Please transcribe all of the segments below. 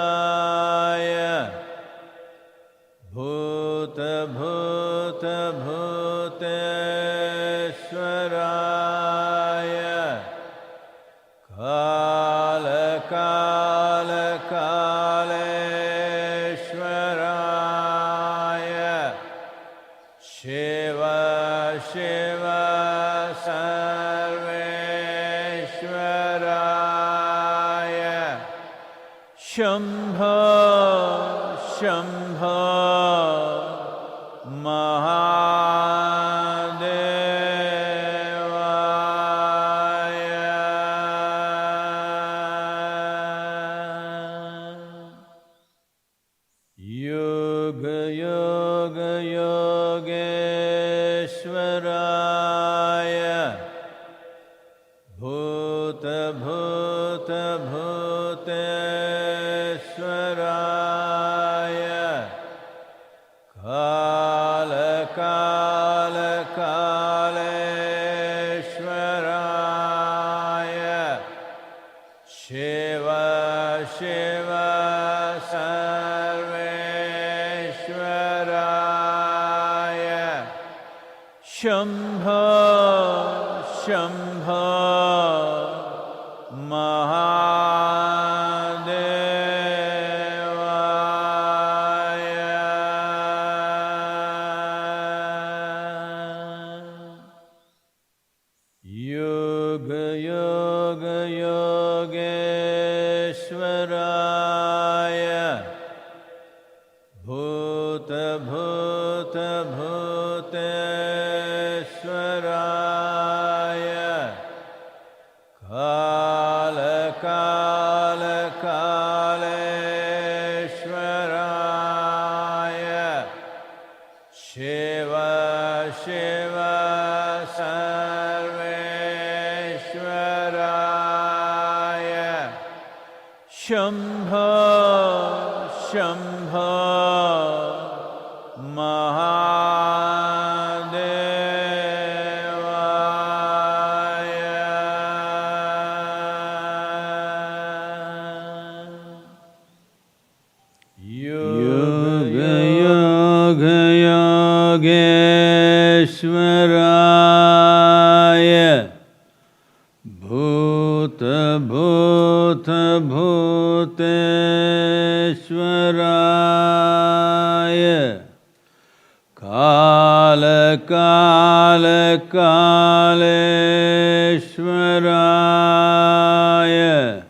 Yogeeshwaraya Bhuta Bhuta Bhuteshwaraya Kala Kala Kaleshwaraya Shiva Shiva Sarveshwaraya Shambho Shambho Mahadevaya Yoga Yoga Yogeeshwaraya Bhuta Bhuta Bhuteshwaraya Kala Kala Kaleshwaraya Shiva Shiva Sarveshwaraya Shambho Shambho Mahadevaya Yoga Yoga Yogeeshwaraya Bhuta Bhuta Bhuteshwaraya Kala Kala Kaleshwaraya Shiva Shiva Sarveshwaraya Shambho Shambho Mahadevaya Yoga Yoga Yogeeshwaraya Bhuta Bhuta Bhuteshwaraya Kala Kala Kaleshwaraya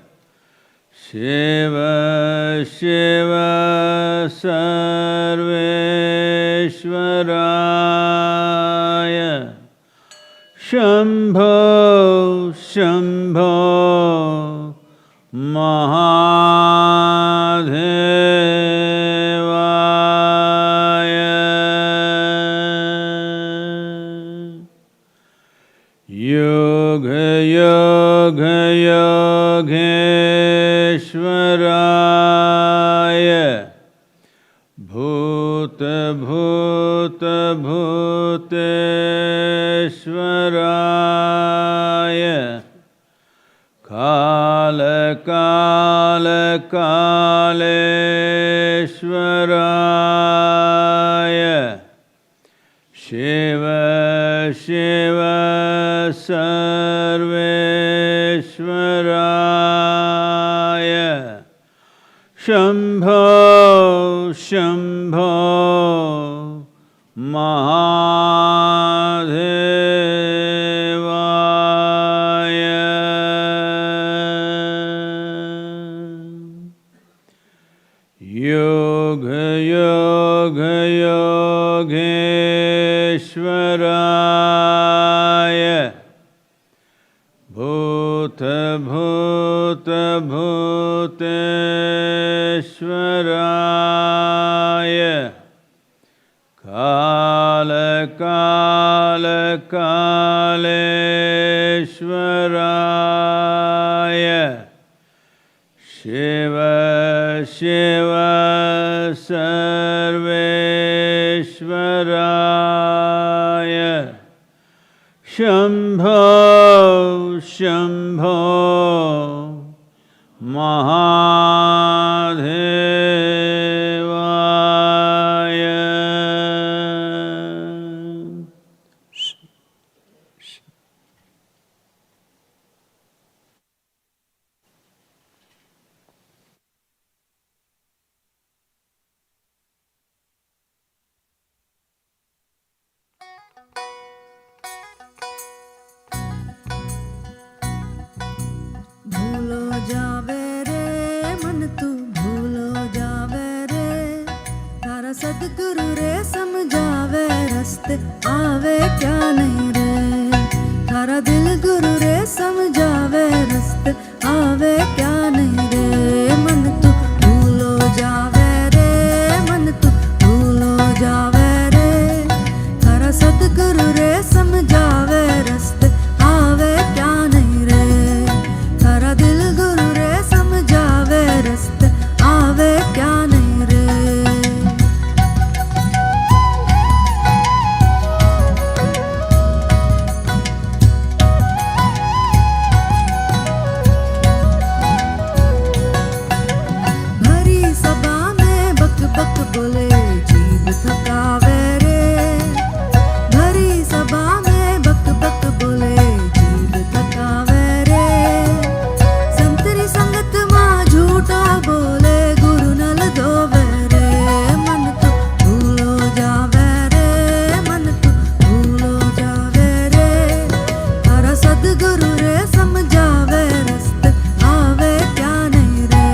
Shiva Shiva Sarveshwaraya Shambho Shambho Mahadevaya Yoga Yoga Yogeeshwaraya Bhuta Bhuta Bhuteshwaraya Kala Kala Kaleshwaraya Shiva Shiva Sarveshwaraya Shambho Shambho Mahadevaya Yoga Yoga Yogeeshwaraya Bhuta Bhuta Bhuteshwaraya Kala Kala Kaleshwaraya Shiv Shiv सर्वेश्वराय Shambho Shambho महादेवाय। भूलो जावे रे मन तू भूलो जावे रे, तारा सदगुरु रे समझावे रस्ते आवे क्या नहीं रे, तारा दिल गुरु रे समझावे रस्ते आवे क्या नहीं रे। मन तू भूलो जावे रे मन तू भूलो जावे रे, तारा सदगुरु रे समझावे रस्ते आवे क्या नहीं रे, तारा दिल गुरु रे समझावे रस्ते आवे क्या नहीं रे। भरी सभा में बक बक बोले जीभ थकावे रे, भरी सभा में बक बक बोले जीभ थकावे रे, संतरी संगत मां झूठा बोले गुरु नल धोवे रे। मन तू भूलो जावे रे मन तू भूलो जावे रे, तारा सदगुरु रे समझावे रस्ते आवे क्या नहीं रे।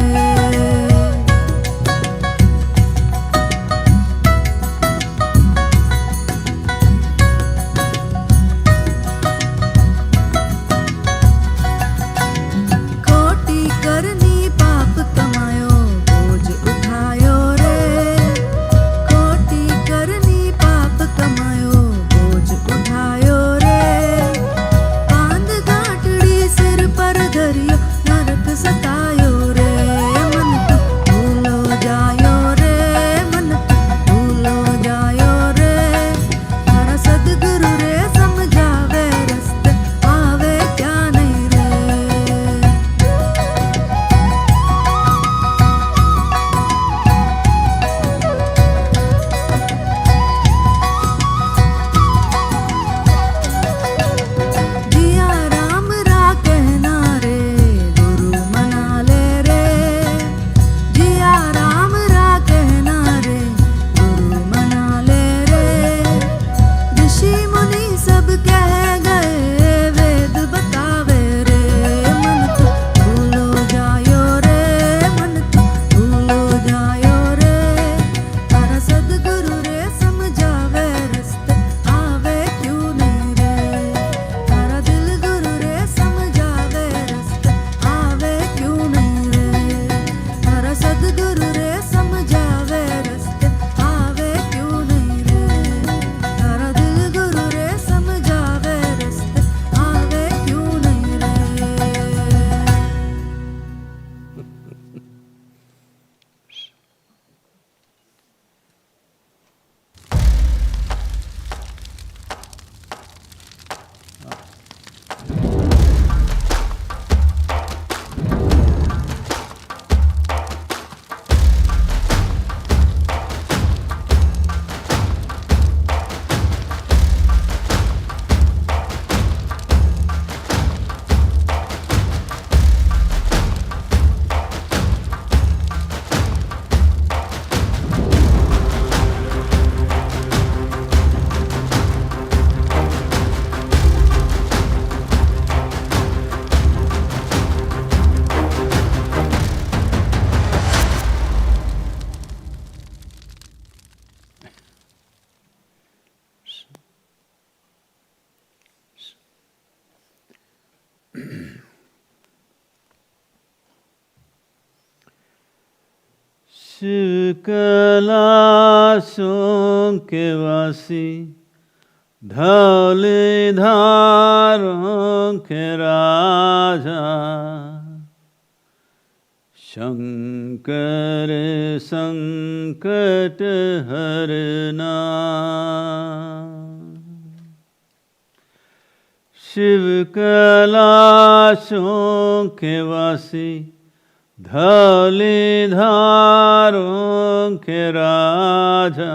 खोटी करनी पाप कमायो बोझ उठायो रे, खोटी करनी पाप कमायो बोझ उठायो रे, बांध गांठड़ी सिर पर धरियो नरक सतायो रे। मन तू भूलो जायो रे मन तू भूलो जायो रे, तारा सदगुरु रे समझावे रस्ते आवे क्या नहीं रे। जिया राम रा कहना रे गुरु मना ले रे, जिया राम रा कहना रे गुरु मना ले रे, ऋषि मुनि सब कह गए वेद बतावे रे। मन तू भूलो जायो रे मन तू भूलो जायो रे, तारा सदगुरु रे समझावे रस्ते आवे क्यों नहीं रे, तारा दिल गुरु रे समझावे रस्ते आवे क्यों नहीं रे, तारा सदगुरु रे समझावे रस्ते आवे क्यों नहीं रे, तारा दिल गुरु रे समझावे रस्ते आवे क्यों नहीं रे। शिव कैलाशों के वासी, धौली धारों के राजा, शंकर संकट हरना। शिव कैलाशों के वासी, धौली धारों के राजा,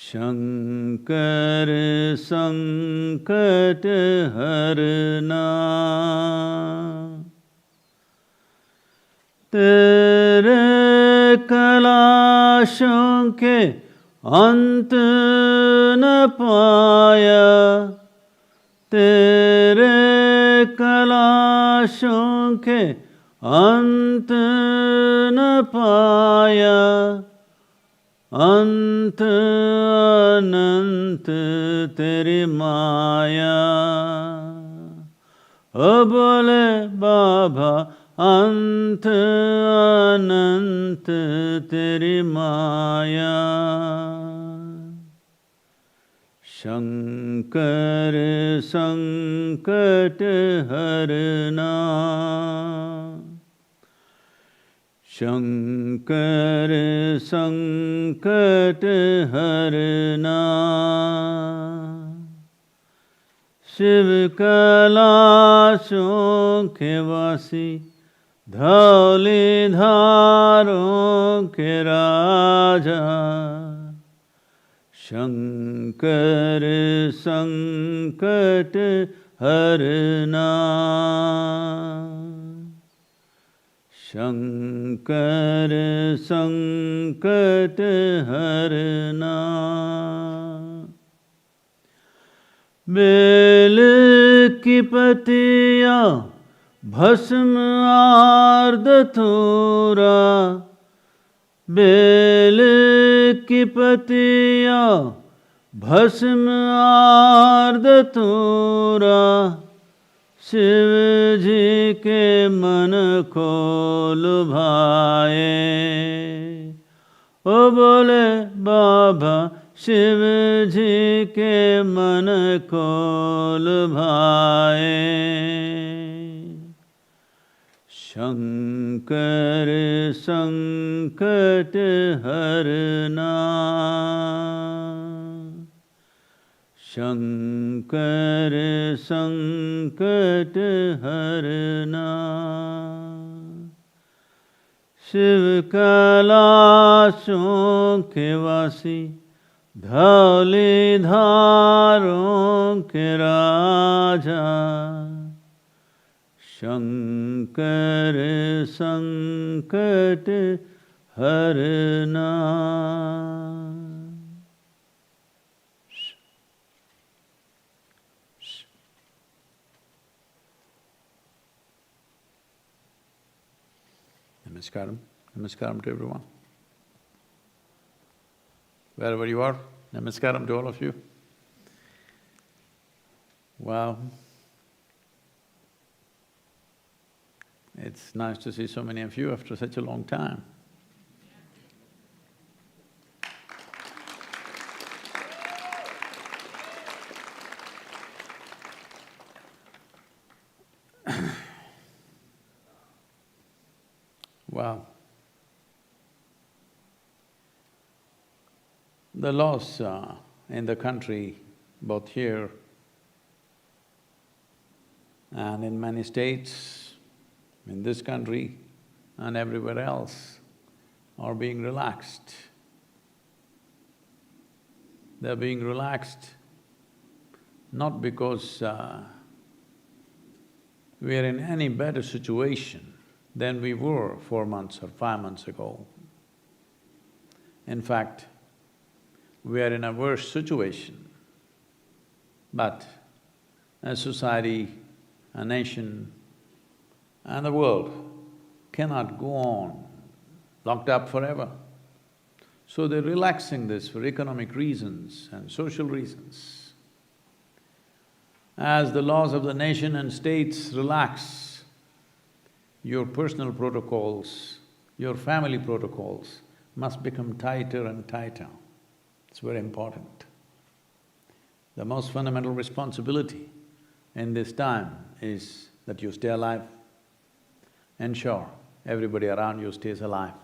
शंकर संकट हरना। तेरे कैलाशों के अंत न पाया, तेरे कैलाशों के अंत न पाया, अंत अनंत तेरी माया। ओ बोले बाबा अंत अनंत तेरी माया। शंकर संकट हरना, शंकर संकट हरना। शिव कैलाशों के वासी, धौली धारों के राजा, शंकर संकट हरना, शंकर संकट हरना। बेल की पतिया भस्म आर्द थोरा, बेल की पतिया भस्म आर्द थोरा, शिव जी के मन को लुभाए। ओ बोले बाबा शिव जी के मन को लुभाए। शंकर संकट हरना, शंकर संकट हरना। शिव कैलाशों के वासी, धौली धारों के राजा, शंकर संकट हरना। Namaskaram. Namaskaram to everyone. Wherever you are, namaskaram to all of you. Wow. It's nice to see so many of you after such a long time. Wow. The laws in the country, both here and in many states, in this country and everywhere else, are being relaxed. They're being relaxed not because we are in any better situation than we were 4 months or 5 months ago. In fact, we are in a worse situation. But a society, a nation and the world cannot go on locked up forever. So they're relaxing this for economic reasons and social reasons. As the laws of the nation and states relax, your personal protocols, your family protocols must become tighter and tighter. It's very important. The most fundamental responsibility in this time is that you stay alive. ensure everybody around you stays alive.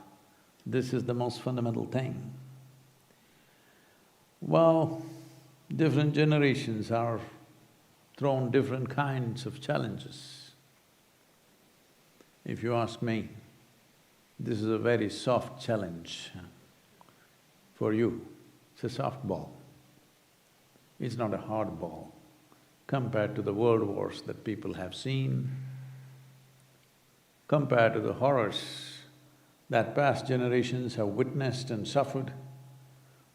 This is the most fundamental thing. Well, different generations are thrown different kinds of challenges. If you ask me, this is a very soft challenge for you. It's a soft ball. It's not a hard ball compared to the world wars that people have seen, compared to the horrors that past generations have witnessed and suffered.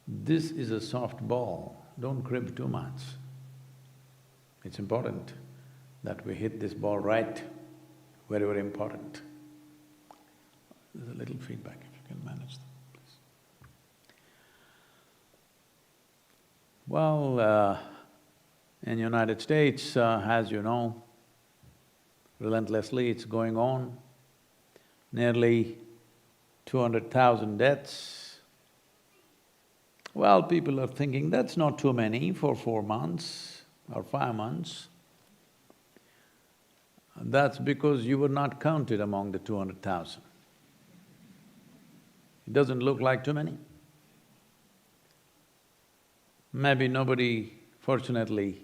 This is a soft ball, don't crib too much. It's important that we hit this ball right, very, very important. There's a little feedback if you can manage that, please. Well, in United States, as you know, relentlessly it's going on. Nearly 200,000 deaths. Well, people are thinking that's not too many for 4 months or 5 months. That's because you were not counted among the 200,000. It doesn't look like too many. Maybe nobody, fortunately,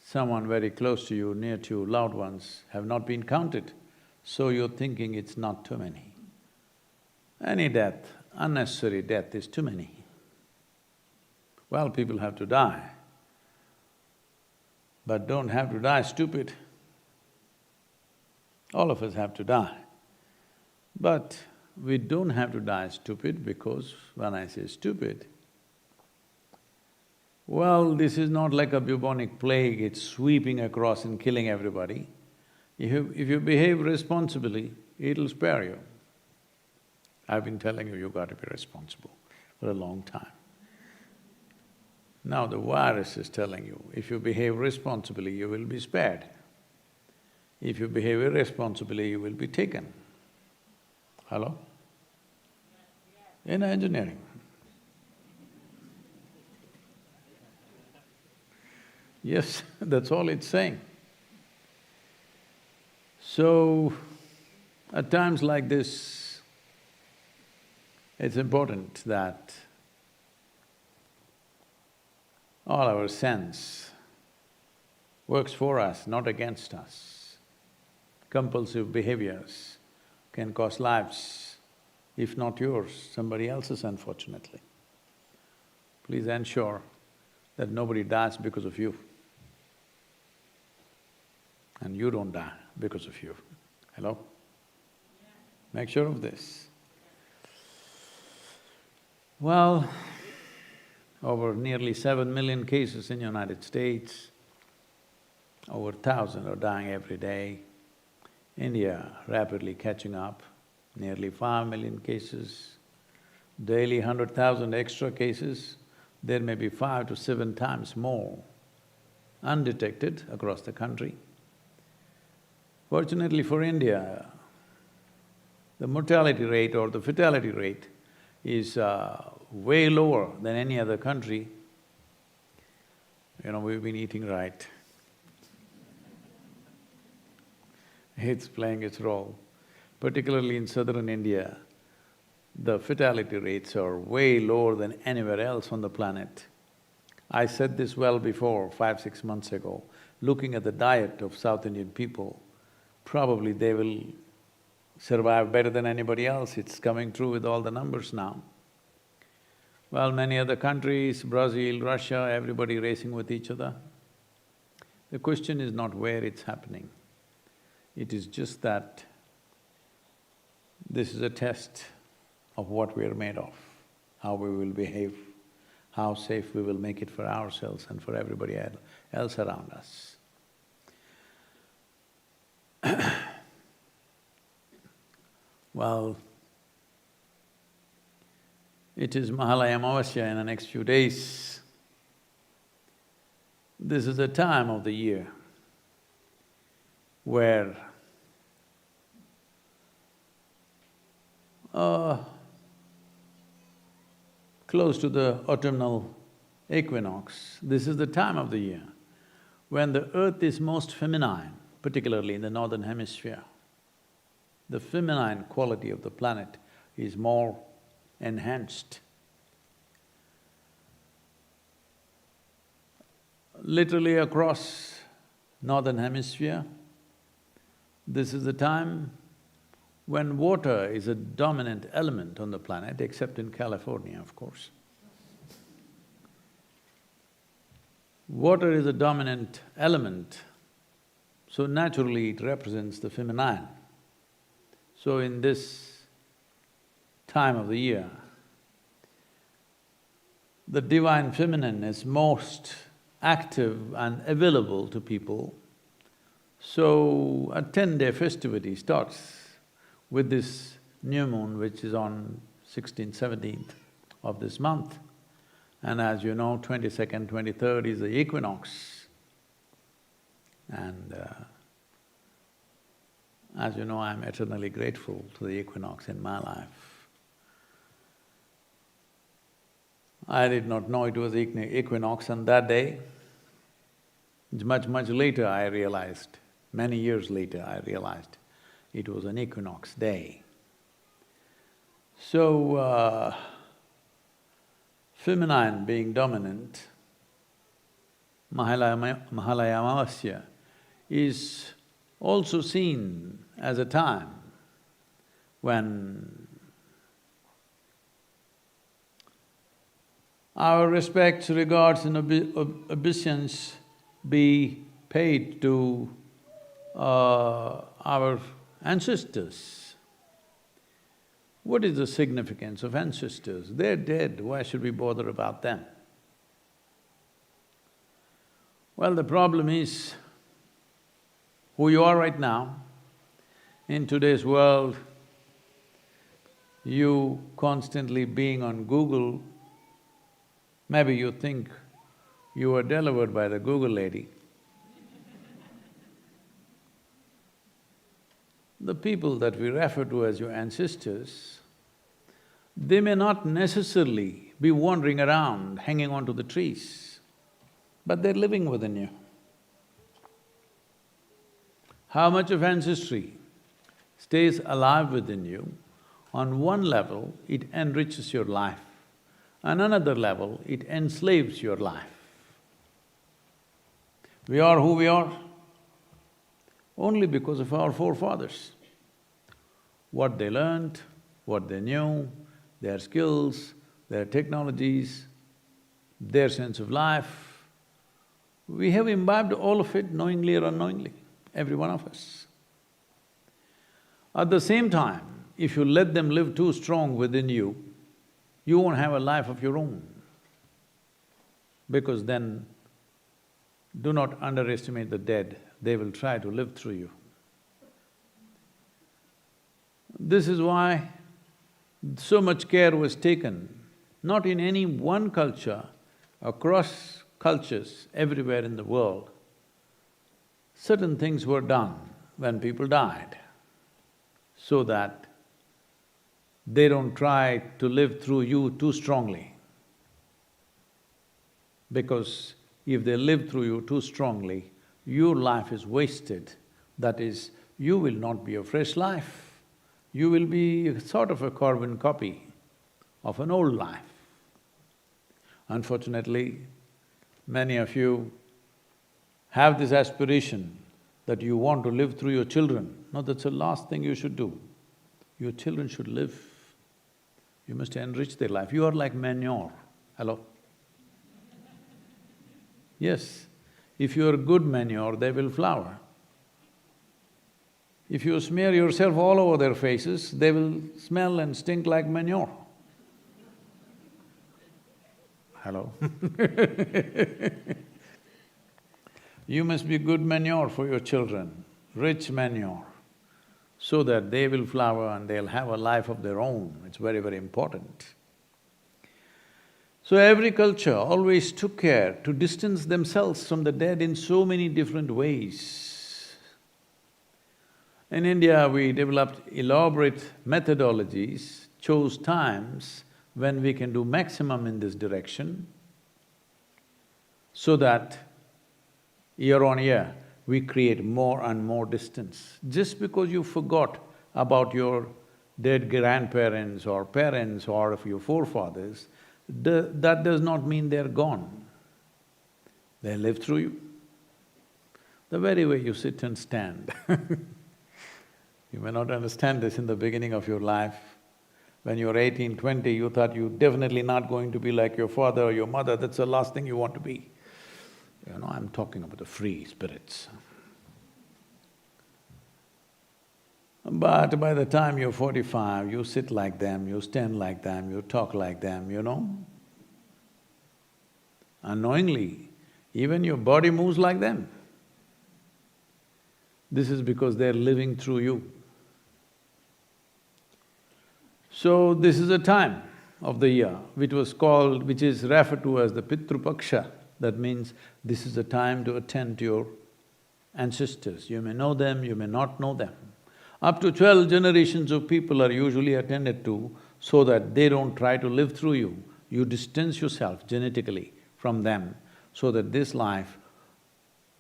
someone very close to you, near to you, loved ones have not been counted, so you're thinking it's not too many. Any death, unnecessary death is too many. Well, people have to die, but don't have to die stupid. All of us have to die. But we don't have to die stupid because when I say stupid, well, this is not like a bubonic plague, it's sweeping across and killing everybody. If you behave responsibly, it'll spare you. I've been telling you, got to be responsible for a long time. Now the virus is telling you, if you behave responsibly, you will be spared. If you behave irresponsibly, you will be taken. Hello? In engineering. Yes, that's all it's saying. So, at times like this, it's important that all our sense works for us, not against us. Compulsive behaviors can cost lives, if not yours, somebody else's, unfortunately. Please ensure that nobody dies because of you. And you don't die because of you. Hello? Make sure of this. Well, over nearly 7 million cases in United States, over 1,000 are dying every day. India rapidly catching up, nearly 5 million cases, daily 100,000 extra cases. There may be 5 to 7 times more undetected across the country. Fortunately for India, the mortality rate or the fatality rate is way lower than any other country. You know, we've been eating right. It's playing its role. Particularly in southern India, the fatality rates are way lower than anywhere else on the planet. I said this well before, 5-6 months ago. Looking at the diet of South Indian people, probably they will survive better than anybody else. It's coming true with all the numbers now. Well, many other countries, Brazil, Russia, everybody racing with each other. The question is not where it's happening. It is just that this is a test of what we are made of, how we will behave, how safe we will make it for ourselves and for everybody else around us. Well, it is Mahalaya Amavasya in the next few days. This is a time of the year where close to the autumnal equinox, this is the time of the year when the earth is most feminine, particularly in the northern hemisphere. the feminine quality of the planet is more enhanced. Literally across northern hemisphere, this is the time when water is a dominant element on the planet, except in California, of course. Water is a dominant element, so naturally it represents the feminine. So in this time of the year, the divine feminine is most active and available to people. So a 10-day festivity starts with this new moon, which is on 16th, 17th of this month. And as you know, 22nd, 23rd is the equinox. And as you know, I'm eternally grateful to the equinox in my life. I did not know it was equinox on that day. Much later I realized, many years later I realized it was an equinox day. So, feminine being dominant, Mahalaya Amavasya is also seen as a time when our respects, regards and obeisance be paid to our ancestors. What is the significance of ancestors? They're dead, why should we bother about them? Well, the problem is, who you are right now, in today's world, you constantly being on Google, maybe you think you were delivered by the Google lady. The people that we refer to as your ancestors, they may not necessarily be wandering around, hanging onto the trees, but they're living within you. How much of ancestry stays alive within you? On one level, it enriches your life. On another level, it enslaves your life. We are who we are only because of our forefathers. What they learned, what they knew, their skills, their technologies, their sense of life, we have imbibed all of it knowingly or unknowingly, every one of us. At the same time, if you let them live too strong within you, you won't have a life of your own. Because then, do not underestimate the dead, they will try to live through you. This is why so much care was taken, not in any one culture, across cultures everywhere in the world. Certain things were done when people died, so that they don't try to live through you too strongly. Because if they live through you too strongly, your life is wasted. That is, you will not be a fresh life. You will be a sort of a carbon copy of an old life. Unfortunately, many of you have this aspiration that you want to live through your children. No, that's the last thing you should do. Your children should live. You must enrich their life. You are like manure. Hello? Yes, if you are good manure, they will flower. If you smear yourself all over their faces, they will smell and stink like manure. Hello? You must be good manure for your children, rich manure, so that they will flower and they'll have a life of their own. It's very, very important. So every culture always took care to distance themselves from the dead in so many different ways. In India, we developed elaborate methodologies, chose times when we can do maximum in this direction, so that year on year, we create more and more distance. Just because you forgot about your dead grandparents or parents or of your forefathers, that does not mean they're gone. They live through you. The very way you sit and stand you may not understand this in the beginning of your life. When you were 18, 20, you thought you're definitely not going to be like your father or your mother, that's the last thing you want to be. You know, I'm talking about the free spirits. But by the time you're 45, you sit like them, you stand like them, you talk like them, you know. Unknowingly, even your body moves like them. This is because they're living through you. So this is a time of the year which is referred to as the Pitru Paksha. That means this is a time to attend to your ancestors. You may know them, you may not know them. Up to 12 generations of people are usually attended to so that they don't try to live through you. You distance yourself genetically from them so that this life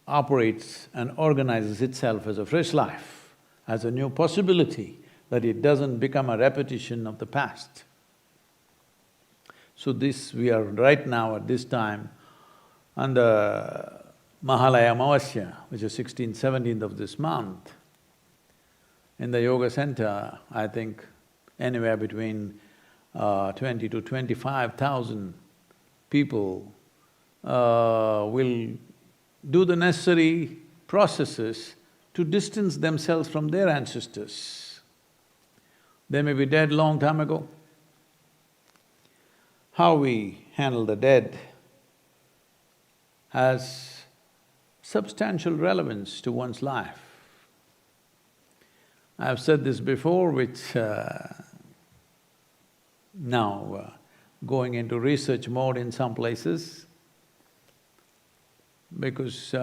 operates and organizes itself as a fresh life, as a new possibility, that it doesn't become a repetition of the past. So we are right now at this time on the Mahalaya Amavasya, which is 16th, 17th of this month. In the yoga center, I think anywhere between 20 to 25,000 people will do the necessary processes to distance themselves from their ancestors. They may be dead long time ago. How we handle the dead has substantial relevance to one's life. I've said this before, which now going into research mode in some places, because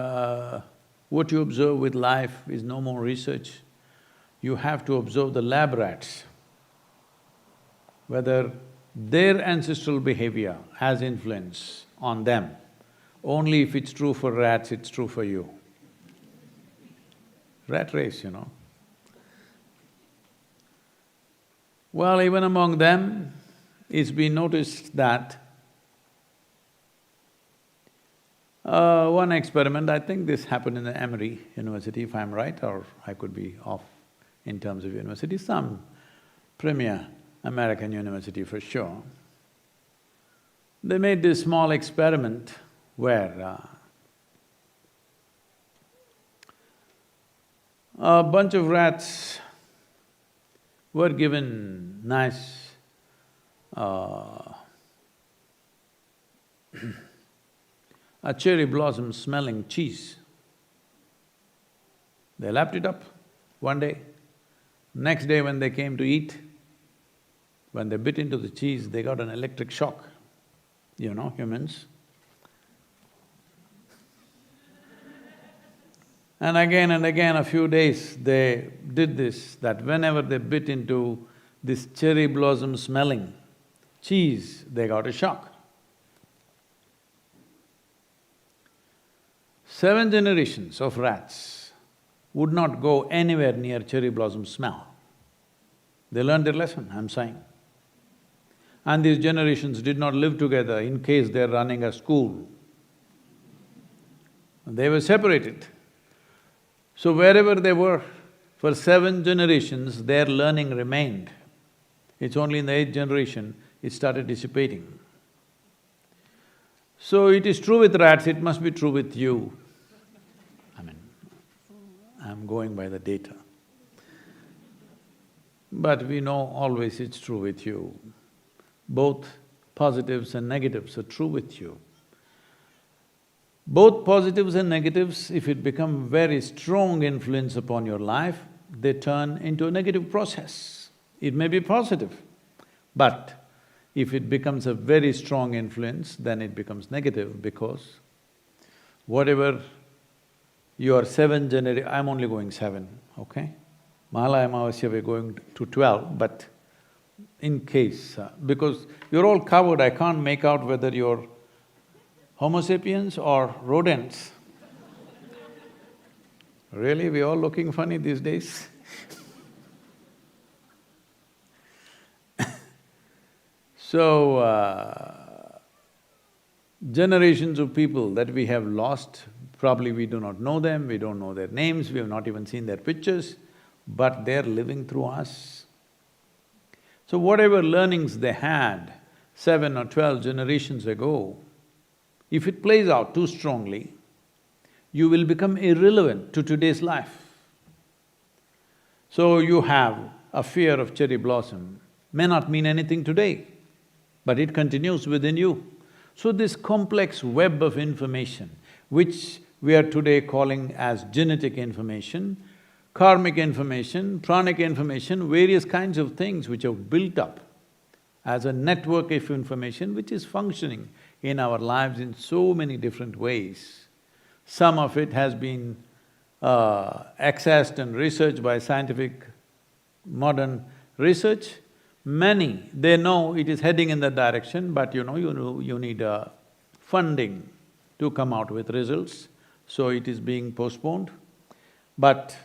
what you observe with life is no more research. You have to observe the lab rats, whether their ancestral behavior has influence on them. Only if it's true for rats, it's true for you. Rat race, you know. Well, even among them, it's been noticed that one experiment, I think this happened in the Emory University, if I'm right, or I could be off in terms of university, some premier American university for sure. They made this small experiment where a bunch of rats were given nice a cherry blossom smelling cheese. They lapped it up one day. Next day when they came to eat, when they bit into the cheese, they got an electric shock. You know, humans. And again, a few days, they did this, that whenever they bit into this cherry blossom smelling cheese, they got a shock. 7 generations of rats would not go anywhere near cherry blossom smell. They learned their lesson, I'm saying. And these generations did not live together in case they're running a school. They were separated. So wherever they were, for 7 generations, their learning remained. It's only in the 8th generation, it started dissipating. So it is true with rats, it must be true with you. I mean, I'm going by the data. But we know always it's true with you. Both positives and negatives are true with you. Both positives and negatives, if it become very strong influence upon your life, they turn into a negative process. It may be positive, but if it becomes a very strong influence, then it becomes negative because whatever your 7 I'm only going 7, okay? Mahalaya Amavasya we're going to 12, but in case, because you're all covered, I can't make out whether you're Homo sapiens or rodents. Really, we're all looking funny these days So, generations of people that we have lost, probably we do not know them, we don't know their names, we have not even seen their pictures, but they're living through us. So whatever learnings they had 7 or 12 generations ago, if it plays out too strongly, you will become irrelevant to today's life. So you have a fear of cherry blossom, may not mean anything today, but it continues within you. So this complex web of information, which we are today calling as genetic information, karmic information, pranic information, various kinds of things which have built up as a network of information which is functioning in our lives in so many different ways. Some of it has been accessed and researched by scientific modern research. Many, they know it is heading in that direction, but you need funding to come out with results, so it is being postponed. But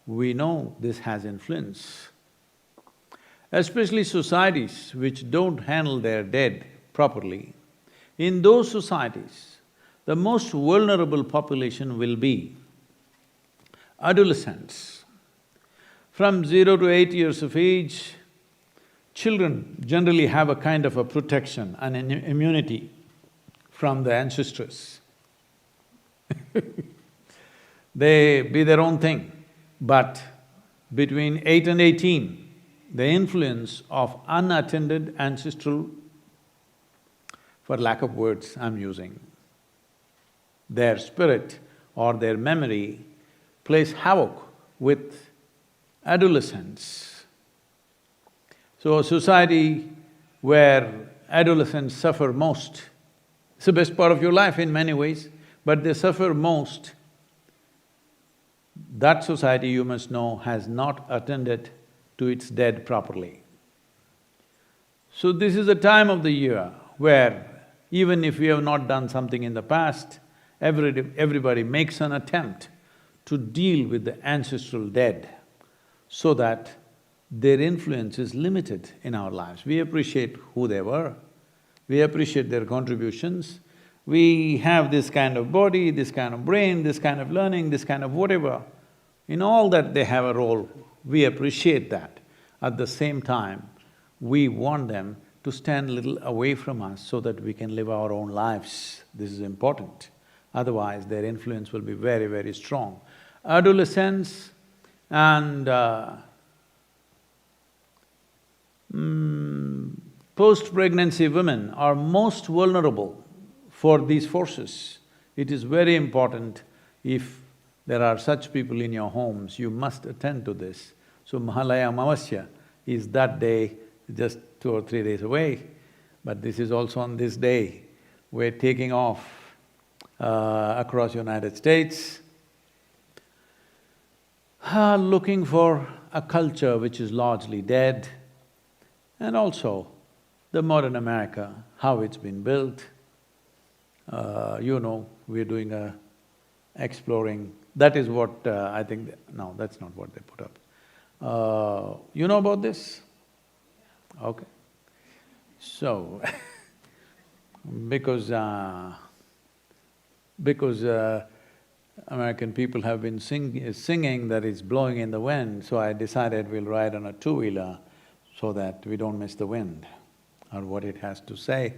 we know this has influence. Especially societies which don't handle their dead properly. In those societies, the most vulnerable population will be adolescents. From 0 to 8 years of age, children generally have a kind of a protection and an immunity from the ancestors. They be their own thing, but between 8 and 18, the influence of unattended ancestral, for lack of words I'm using, their spirit or their memory plays havoc with adolescents. So a society where adolescents suffer most, it's the best part of your life in many ways, but they suffer most, that society, you must know, has not attended to its dead properly. So this is a time of the year where even if we have not done something in the past, everybody makes an attempt to deal with the ancestral dead so that their influence is limited in our lives. We appreciate who they were, we appreciate their contributions, we have this kind of body, this kind of brain, this kind of learning, this kind of whatever. In all that they have a role, we appreciate that. At the same time, we want them to stand a little away from us so that we can live our own lives. This is important. Otherwise, their influence will be very, very strong. Adolescents and post-pregnancy women are most vulnerable for these forces. It is very important, if there are such people in your homes, you must attend to this. So Karaikal Ammayar is that day, just 2 or 3 days away, but this is also on this day. We're taking off across United States, looking for a culture which is largely dead, and also the modern America, how it's been built. We're doing a exploring, that is what I think… no, that's not what they put up. You know about this? Okay. So, because American people have been singing that it's blowing in the wind, so I decided we'll ride on a two-wheeler so that we don't miss the wind or what it has to say.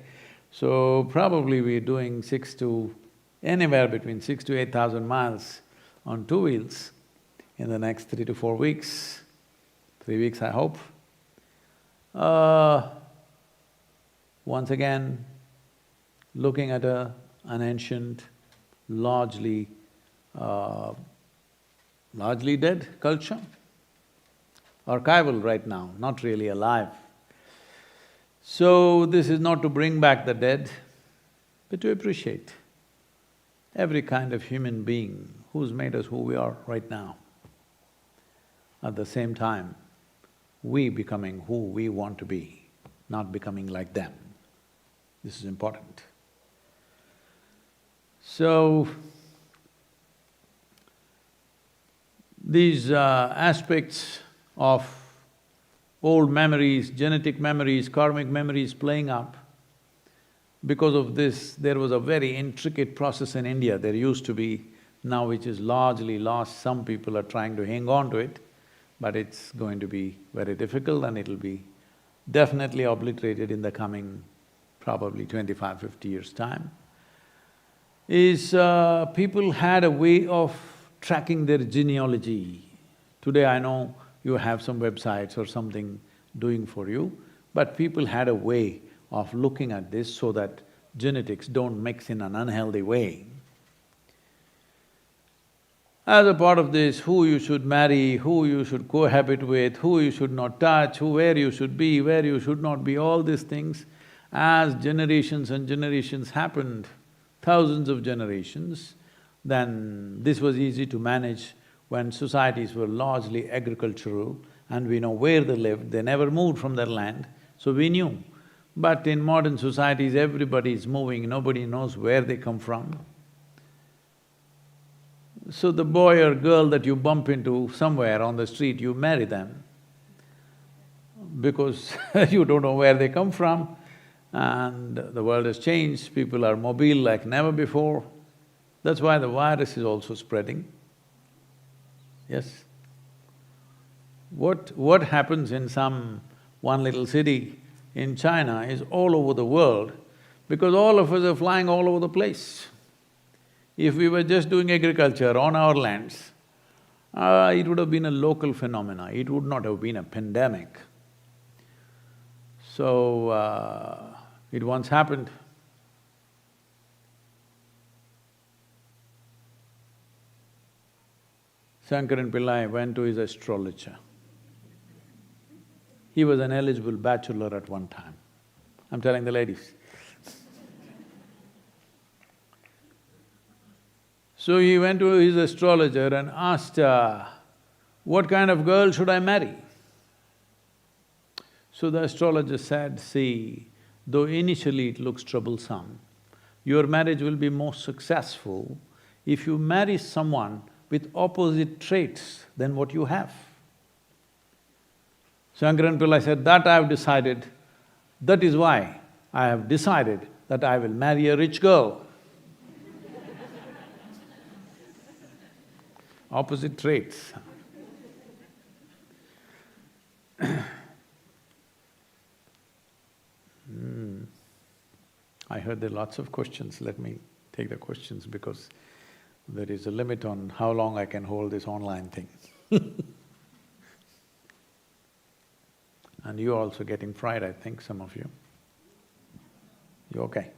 So probably we're doing anywhere between 6,000 to 8,000 miles on two wheels in the next 3 to 4 weeks, 3 weeks I hope. Once again, looking at an ancient, largely dead culture, archival right now, not really alive. So this is not to bring back the dead, but to appreciate every kind of human being who's made us who we are right now. At the same time, we becoming who we want to be, not becoming like them. This is important. So, these aspects of old memories, genetic memories, karmic memories playing up. Because of this, there was a very intricate process in India, there used to be, now which is largely lost. Some people are trying to hang on to it, but it's going to be very difficult and it'll be definitely obliterated in the coming probably 25, 50 years' time, is people had a way of tracking their genealogy. Today I know you have some websites or something doing for you, but people had a way of looking at this so that genetics don't mix in an unhealthy way. As a part of this, who you should marry, who you should cohabit with, who you should not touch, where you should be, where you should not be, all these things, as generations and generations happened, thousands of generations, then this was easy to manage when societies were largely agricultural and we know where they lived, they never moved from their land, so we knew. But in modern societies, everybody is moving, nobody knows where they come from. So the boy or girl that you bump into somewhere on the street, you marry them because you don't know where they come from, and the world has changed, people are mobile like never before. That's why the virus is also spreading. Yes. What happens in one little city in China is all over the world because all of us are flying all over the place. If we were just doing agriculture on our lands, it would have been a local phenomena, it would not have been a pandemic. So, it once happened. Shankaran Pillai went to his astrologer. He was an eligible bachelor at one time. I'm telling the ladies. So he went to his astrologer and asked, what kind of girl should I marry? So the astrologer said, see, though initially it looks troublesome, your marriage will be more successful if you marry someone with opposite traits than what you have. Shankaran Pillai said, that I have decided, that is why I have decided that I will marry a rich girl. Opposite traits. I heard there are lots of questions, let me take the questions because there is a limit on how long I can hold this online thing. And you're also getting fried, I think, some of you. You okay?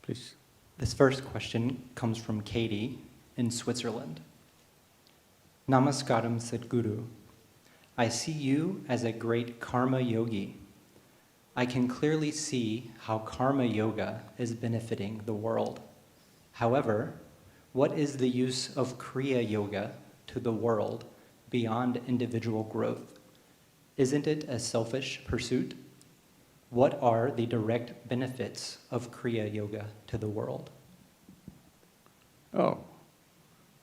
Please. This first question comes from Katie in Switzerland. Namaskaram Sadhguru. I see you as a great karma yogi. I can clearly see how karma yoga is benefiting the world. However, what is the use of Kriya yoga to the world beyond individual growth? Isn't it a selfish pursuit? What are the direct benefits of Kriya yoga to the world? Oh,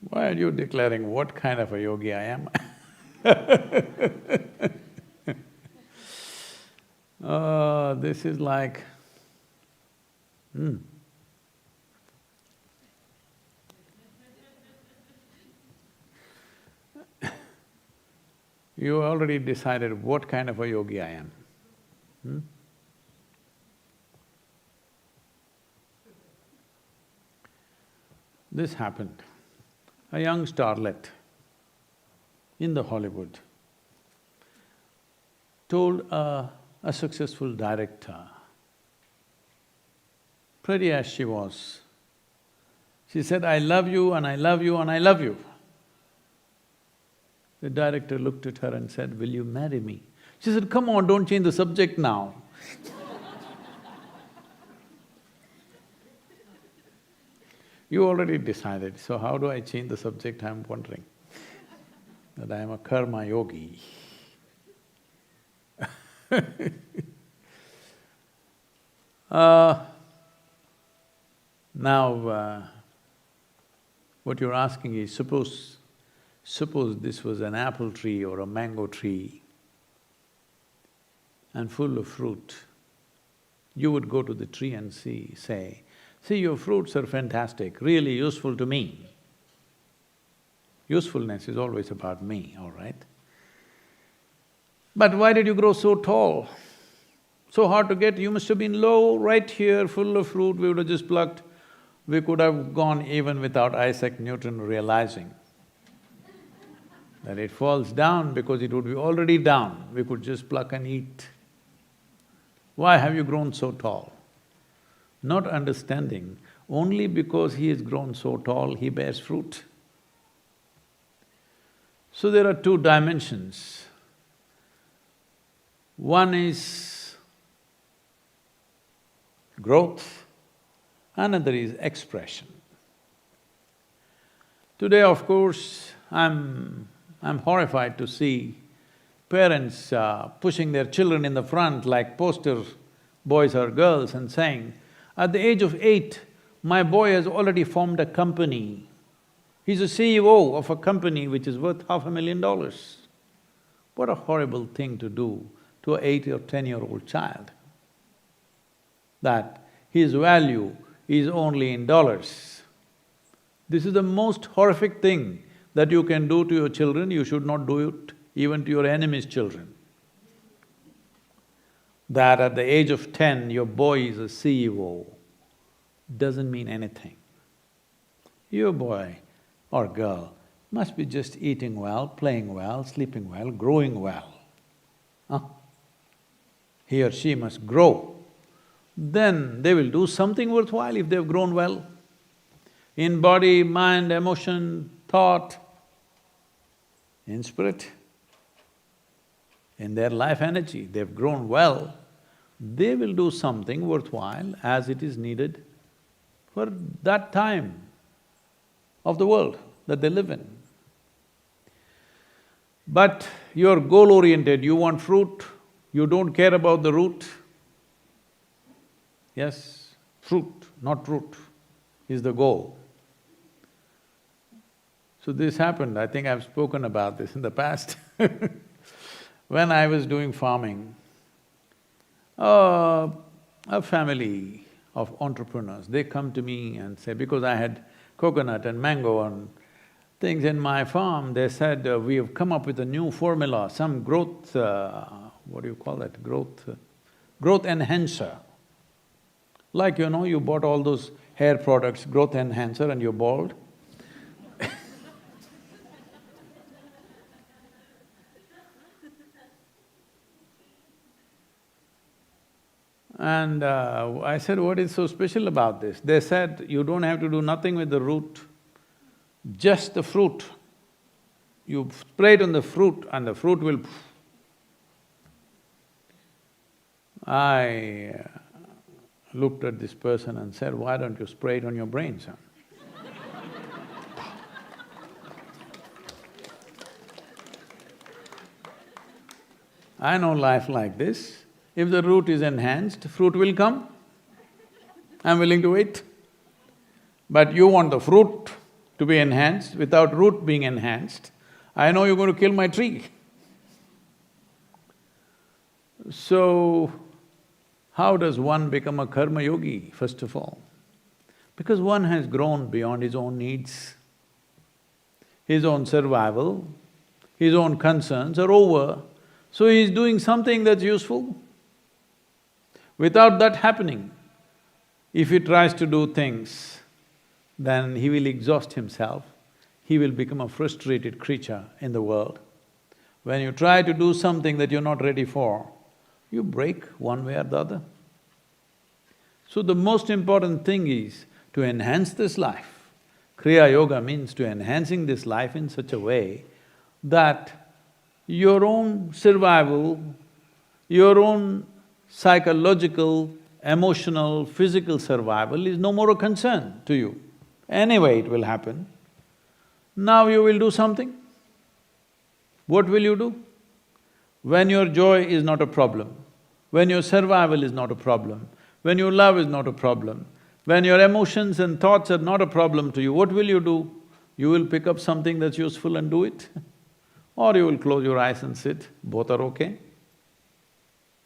why are you declaring what kind of a yogi I am? This is like… You already decided what kind of a yogi I am. This happened. A young starlet in the Hollywood told a successful director, pretty as she was, she said, I love you and I love you and I love you. The director looked at her and said, will you marry me? She said, come on, don't change the subject now. You already decided, so how do I change the subject, I'm wondering. That I am a karma yogi. Now, what you're asking is, suppose Suppose this was an apple tree or a mango tree and full of fruit. You would go to the tree and say, "See, your fruits are fantastic, really useful to me." Usefulness is always about me, all right? But why did you grow so tall? So hard to get, you must have been low, right here, full of fruit, we would have just plucked. We could have gone even without Isaac Newton realizing that it falls down because it would be already down, we could just pluck and eat. Why have you grown so tall? Not understanding, only because he has grown so tall, he bears fruit. So there are two dimensions. One is growth, another is expression. Today, of course, I'm horrified to see parents pushing their children in the front like poster boys or girls and saying, "At the age of 8, my boy has already formed a company. He's a CEO of a company which is worth $500,000. What a horrible thing to do to an 8 or 10-year-old child, that his value is only in dollars. This is the most horrific thing that you can do to your children, you should not do it even to your enemy's children. That at the age of 10, your boy is a CEO doesn't mean anything. Your boy or girl must be just eating well, playing well, sleeping well, growing well. Huh? He or she must grow. Then they will do something worthwhile if they've grown well. In body, mind, emotion, thought, in spirit, in their life energy, they've grown well, they will do something worthwhile as it is needed for that time of the world that they live in. But you're goal-oriented, you want fruit, you don't care about the root. Yes, fruit, not root, is the goal. So this happened, I think I've spoken about this in the past. When I was doing farming, a family of entrepreneurs, they come to me and say, because I had coconut and mango and things in my farm, they said, "We have come up with a new formula, some growth… what do you call that? Growth enhancer. Like, you bought all those hair products, growth enhancer, and you're bald." And I said, "What is so special about this?" They said, "You don't have to do nothing with the root, just the fruit. You spray it on the fruit and the fruit will… I looked at this person and said, "Why don't you spray it on your brain, son?" I know life like this. If the root is enhanced, fruit will come. I'm willing to wait. But you want the fruit to be enhanced without root being enhanced, I know you're going to kill my tree. So, how does one become a karma yogi, first of all? Because one has grown beyond his own needs. His own survival, his own concerns are over, so he's doing something that's useful. Without that happening, if he tries to do things, then he will exhaust himself, he will become a frustrated creature in the world. When you try to do something that you're not ready for, you break one way or the other. So the most important thing is to enhance this life. Kriya Yoga means to enhancing this life in such a way that your own survival, your own psychological, emotional, physical survival is no more a concern to you. Anyway, it will happen. Now you will do something. What will you do? When your joy is not a problem, when your survival is not a problem, when your love is not a problem, when your emotions and thoughts are not a problem to you, what will you do? You will pick up something that's useful and do it, or you will close your eyes and sit. Both are okay.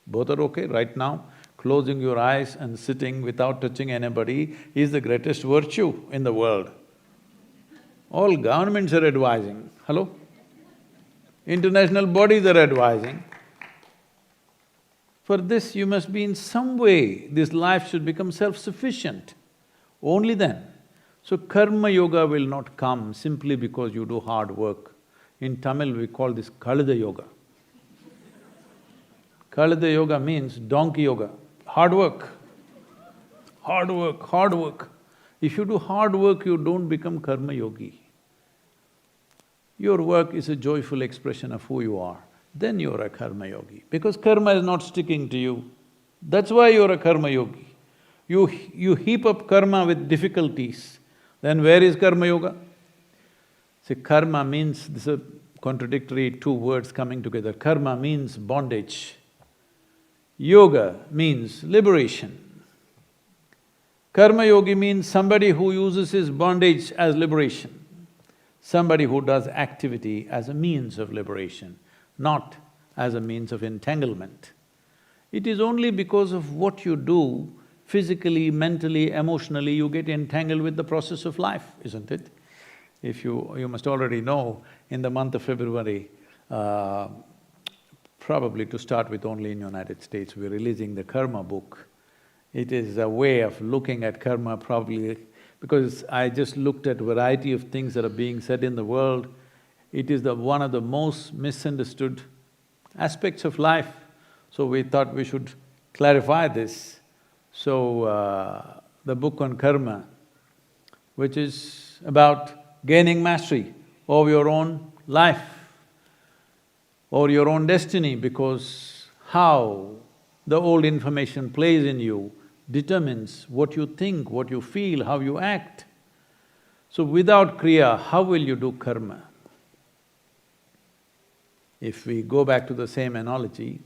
Both are okay. Right now, closing your eyes and sitting without touching anybody is the greatest virtue in the world. All governments are advising, hello? International bodies are advising. For this, you must be in some way, this life should become self-sufficient. Only then. So karma yoga will not come simply because you do hard work. In Tamil, we call this Kalida yoga. Kalida yoga means donkey yoga, hard work. Hard work, hard work. If you do hard work, you don't become karma yogi. Your work is a joyful expression of who you are, then you're a karma yogi. Because karma is not sticking to you, that's why you're a karma yogi. You heap up karma with difficulties, then where is karma yoga? See, karma means… this is a contradictory two words coming together. Karma means bondage. Yoga means liberation. Karma yogi means somebody who uses his bondage as liberation. Somebody who does activity as a means of liberation, not as a means of entanglement. It is only because of what you do, physically, mentally, emotionally, you get entangled with the process of life, isn't it? If you must already know, in the month of February, probably to start with only in United States, we're releasing the karma book. It is a way of looking at karma probably, because I just looked at variety of things that are being said in the world. It is one of the most misunderstood aspects of life, so we thought we should clarify this. So, the book on karma, which is about gaining mastery over your own life, or your own destiny, because how the old information plays in you determines what you think, what you feel, how you act. So without Kriya, how will you do karma? If we go back to the same analogy,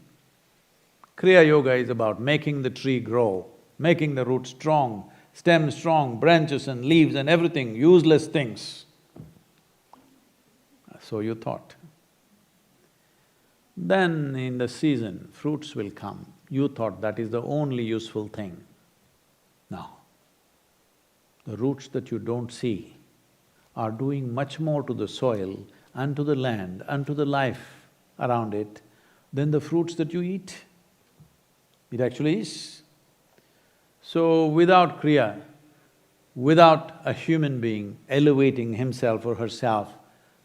Kriya Yoga is about making the tree grow, making the root strong, stem strong, branches and leaves and everything, useless things. So you thought. Then in the season, fruits will come. You thought that is the only useful thing. No. The roots that you don't see are doing much more to the soil and to the land and to the life around it than the fruits that you eat. It actually is. So without Kriya, without a human being elevating himself or herself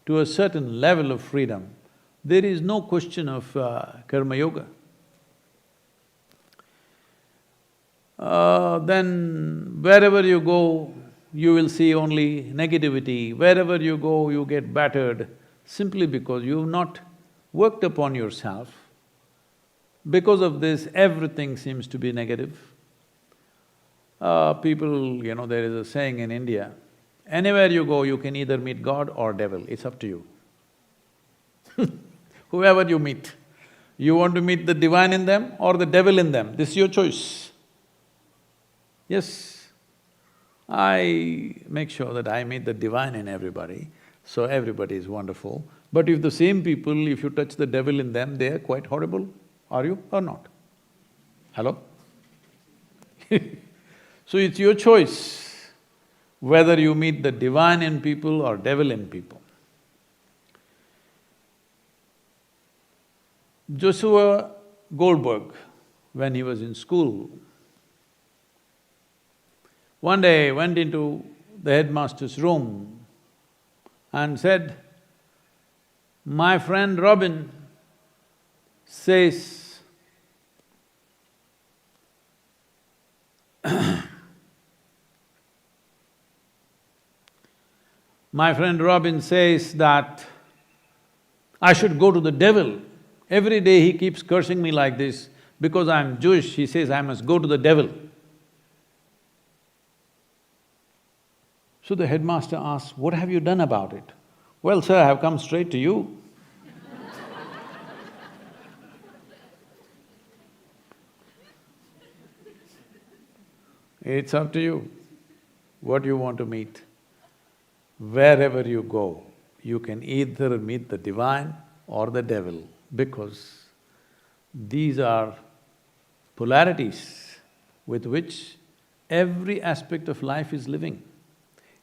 to a certain level of freedom, there is no question of karma yoga. Then wherever you go, you will see only negativity. Wherever you go, you get battered simply because you've not worked upon yourself. Because of this, everything seems to be negative. People, there is a saying in India, anywhere you go, you can either meet God or devil, it's up to you. Whoever you meet, you want to meet the divine in them or the devil in them, this is your choice. Yes, I make sure that I meet the divine in everybody, so everybody is wonderful. But if the same people, if you touch the devil in them, they are quite horrible, are you or not? Hello? So it's your choice whether you meet the divine in people or devil in people. Joshua Goldberg, when he was in school, one day went into the headmaster's room and said, "My friend Robin says my friend Robin says that I should go to the devil. Every day he keeps cursing me like this. Because I'm Jewish, he says I must go to the devil." So the headmaster asks, "What have you done about it?" "Well, sir, I have come straight to you." It's up to you what you want to meet. wherever you go, you can either meet the divine or the devil, because these are polarities with which every aspect of life is living.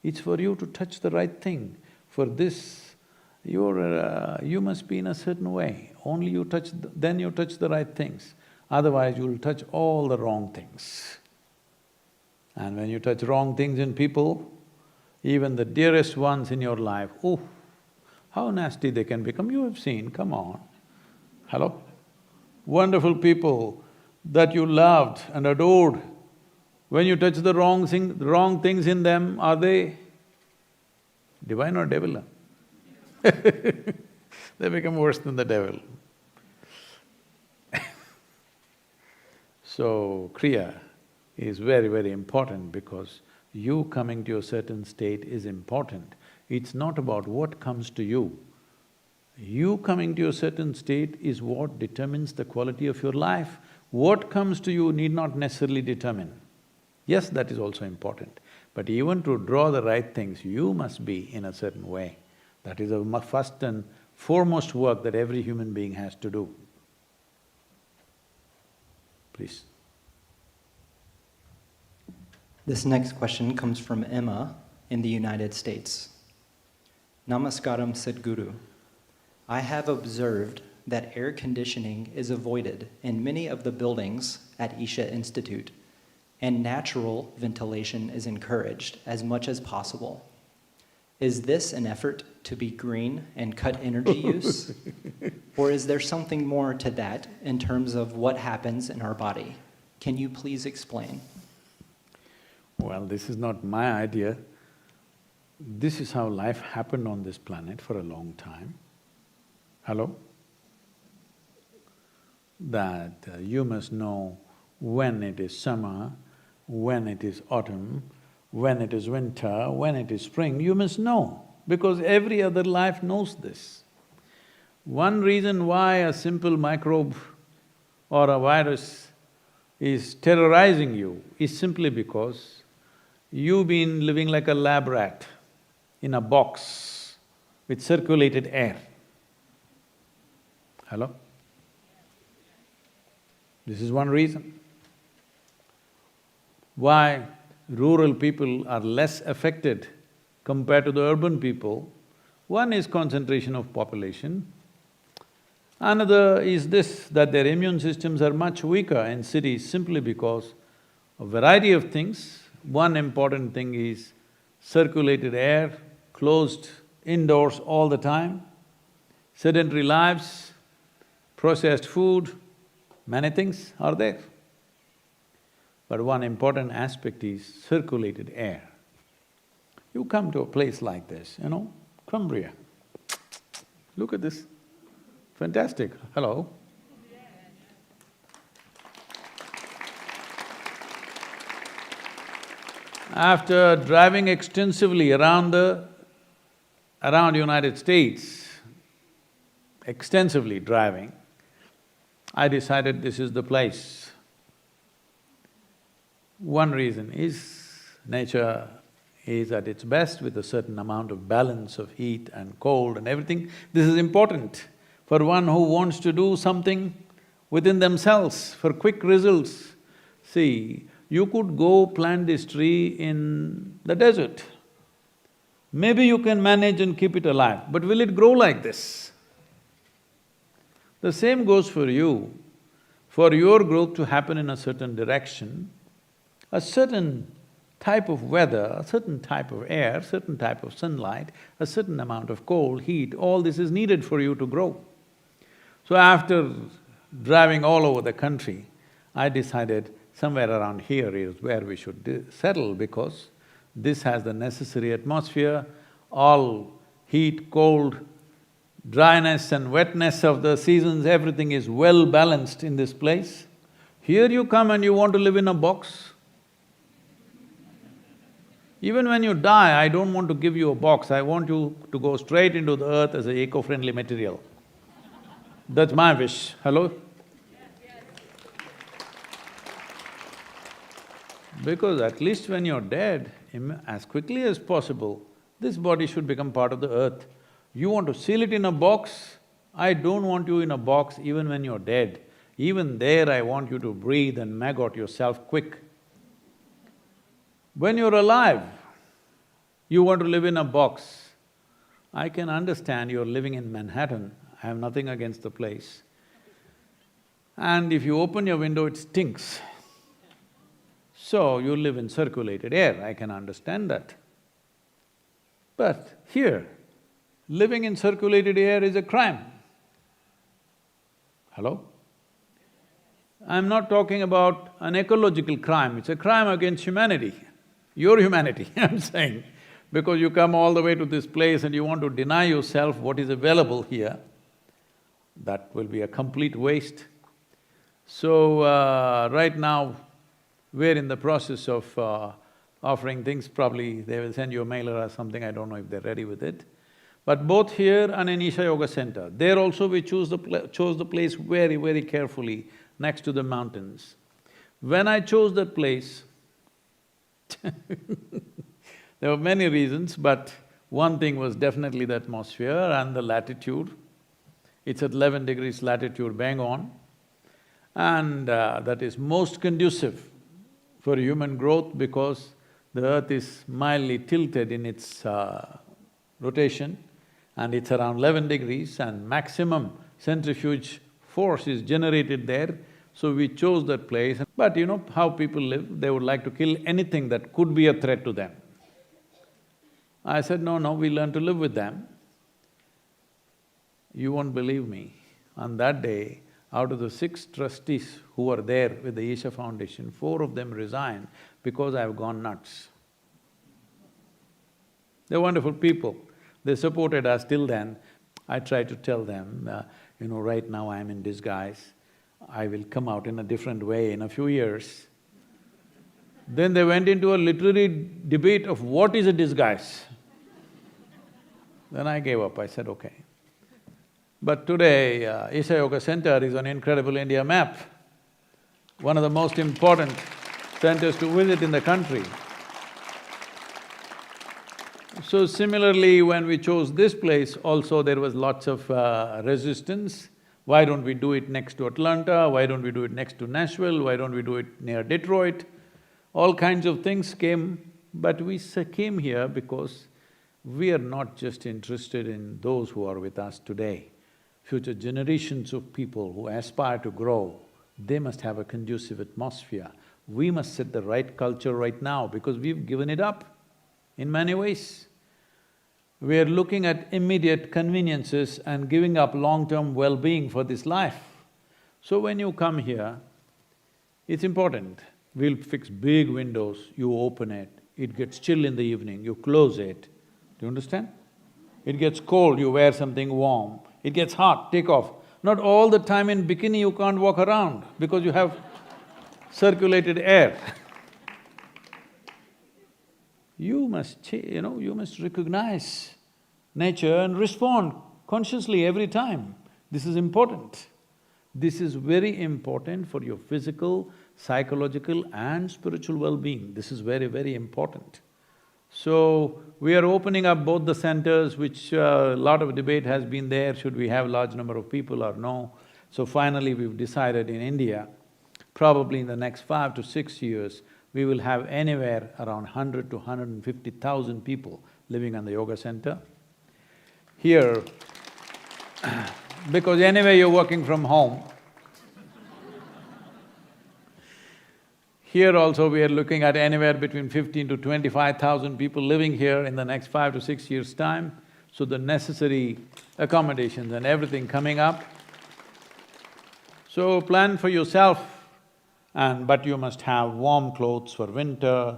It's for you to touch the right thing. For this, you must be in a certain way. Only you touch… then you touch the right things. Otherwise, you'll touch all the wrong things. And when you touch wrong things in people, even the dearest ones in your life, oh, how nasty they can become, you have seen, come on. Hello? Wonderful people that you loved and adored, when you touch the wrong things in them, are they divine or devil? They become worse than the devil. So, Kriya is very, very important because you coming to a certain state is important. It's not about what comes to you. You coming to a certain state is what determines the quality of your life. What comes to you need not necessarily determine. Yes, that is also important. But even to draw the right things, you must be in a certain way. That is the first and foremost work that every human being has to do. Please. This next question comes from Emma in the United States. Namaskaram Sadhguru. I have observed that air conditioning is avoided in many of the buildings at Isha Institute, and natural ventilation is encouraged as much as possible. Is this an effort to be green and cut energy use? Or is there something more to that in terms of what happens in our body? Can you please explain? Well, this is not my idea. This is how life happened on this planet for a long time. Hello? That you must know when it is summer, when it is autumn, when it is winter, when it is spring, you must know, because every other life knows this. One reason why a simple microbe or a virus is terrorizing you is simply because you've been living like a lab rat in a box with circulated air. Hello? This is one reason. Why rural people are less affected compared to the urban people. One is concentration of population. Another is this, that their immune systems are much weaker in cities simply because a variety of things. One important thing is circulated air, closed indoors all the time, sedentary lives, processed food, many things are there. But one important aspect is circulated air. You come to a place like this, Cumbria. Look at this. Fantastic. Hello? After driving extensively around United States, extensively driving, I decided this is the place. One reason is nature is at its best with a certain amount of balance of heat and cold and everything. This is important for one who wants to do something within themselves for quick results. See, you could go plant this tree in the desert. Maybe you can manage and keep it alive, but will it grow like this? The same goes for you. For your growth to happen in a certain direction, a certain type of weather, a certain type of air, certain type of sunlight, a certain amount of cold, heat, all this is needed for you to grow. So after driving all over the country, I decided somewhere around here is where we should settle, because this has the necessary atmosphere, all heat, cold, dryness and wetness of the seasons, everything is well balanced in this place. Here you come and you want to live in a box. Even when you die, I don't want to give you a box, I want you to go straight into the earth as an eco-friendly material. That's my wish. Hello? Because at least when you're dead, as quickly as possible, This body should become part of the earth. You want to seal it in a box? I don't want you in a box even when you're dead. Even there I want you to breathe and maggot yourself quick. When you're alive, you want to live in a box. I can understand you're living in Manhattan, I have nothing against the place. And if you open your window, it stinks. So you live in circulated air, I can understand that. But here, living in circulated air is a crime. Hello? I'm not talking about an ecological crime, it's a crime against humanity. Your humanity, I'm saying. Because you come all the way to this place and you want to deny yourself what is available here, that will be a complete waste. So, right now, we're in the process of offering things, probably they will send you a mailer or something, I don't know if they're ready with it. But both here and in Isha Yoga Center, there also we chose the place very, very carefully next to the mountains. When I chose that place, there were many reasons, but one thing was definitely the atmosphere and the latitude. It's at 11 degrees latitude, bang on, and that is most conducive for human growth because the earth is mildly tilted in its rotation and it's around 11 degrees and maximum centrifuge force is generated there, so we chose that place. But you know how people live, they would like to kill anything that could be a threat to them. I said, no, we learn to live with them. You won't believe me, on that day, out of the 6 trustees who were there with the Isha Foundation, 4 of them resigned because I've gone nuts. They're wonderful people, they supported us till then. I tried to tell them, right now I'm in disguise, I will come out in a different way in a few years. Then they went into a literary debate of what is a disguise. Then I gave up, I said, okay. But today, Isha Yoga Center is on Incredible India map, one of the most important centers to visit in the country. So similarly, when we chose this place, also there was lots of resistance. Why don't we do it next to Atlanta? Why don't we do it next to Nashville? Why don't we do it near Detroit? All kinds of things came, but we came here because we are not just interested in those who are with us today. Future generations of people who aspire to grow, they must have a conducive atmosphere. We must set the right culture right now because we've given it up in many ways. We are looking at immediate conveniences and giving up long-term well-being for this life. So when you come here, it's important. We'll fix big windows, you open it gets chill in the evening, you close it. Do you understand? It gets cold, you wear something warm. It gets hot, take off. Not all the time in bikini you can't walk around because you have circulated air. You must you must recognize nature and respond consciously every time. This is important. This is very important for your physical, psychological and spiritual well-being. This is very, very important. So, we are opening up both the centers, which a lot of debate has been there, should we have large number of people or no. So finally we've decided in India, probably in the next 5 to 6 years, we will have anywhere around 100 to 150,000 people living on the yoga center. Here, because anyway you're working from home, here also we are looking at anywhere between 15 to 25,000 people living here in the next 5 to 6 years' time. So the necessary accommodations and everything coming up. So plan for yourself but you must have warm clothes for winter,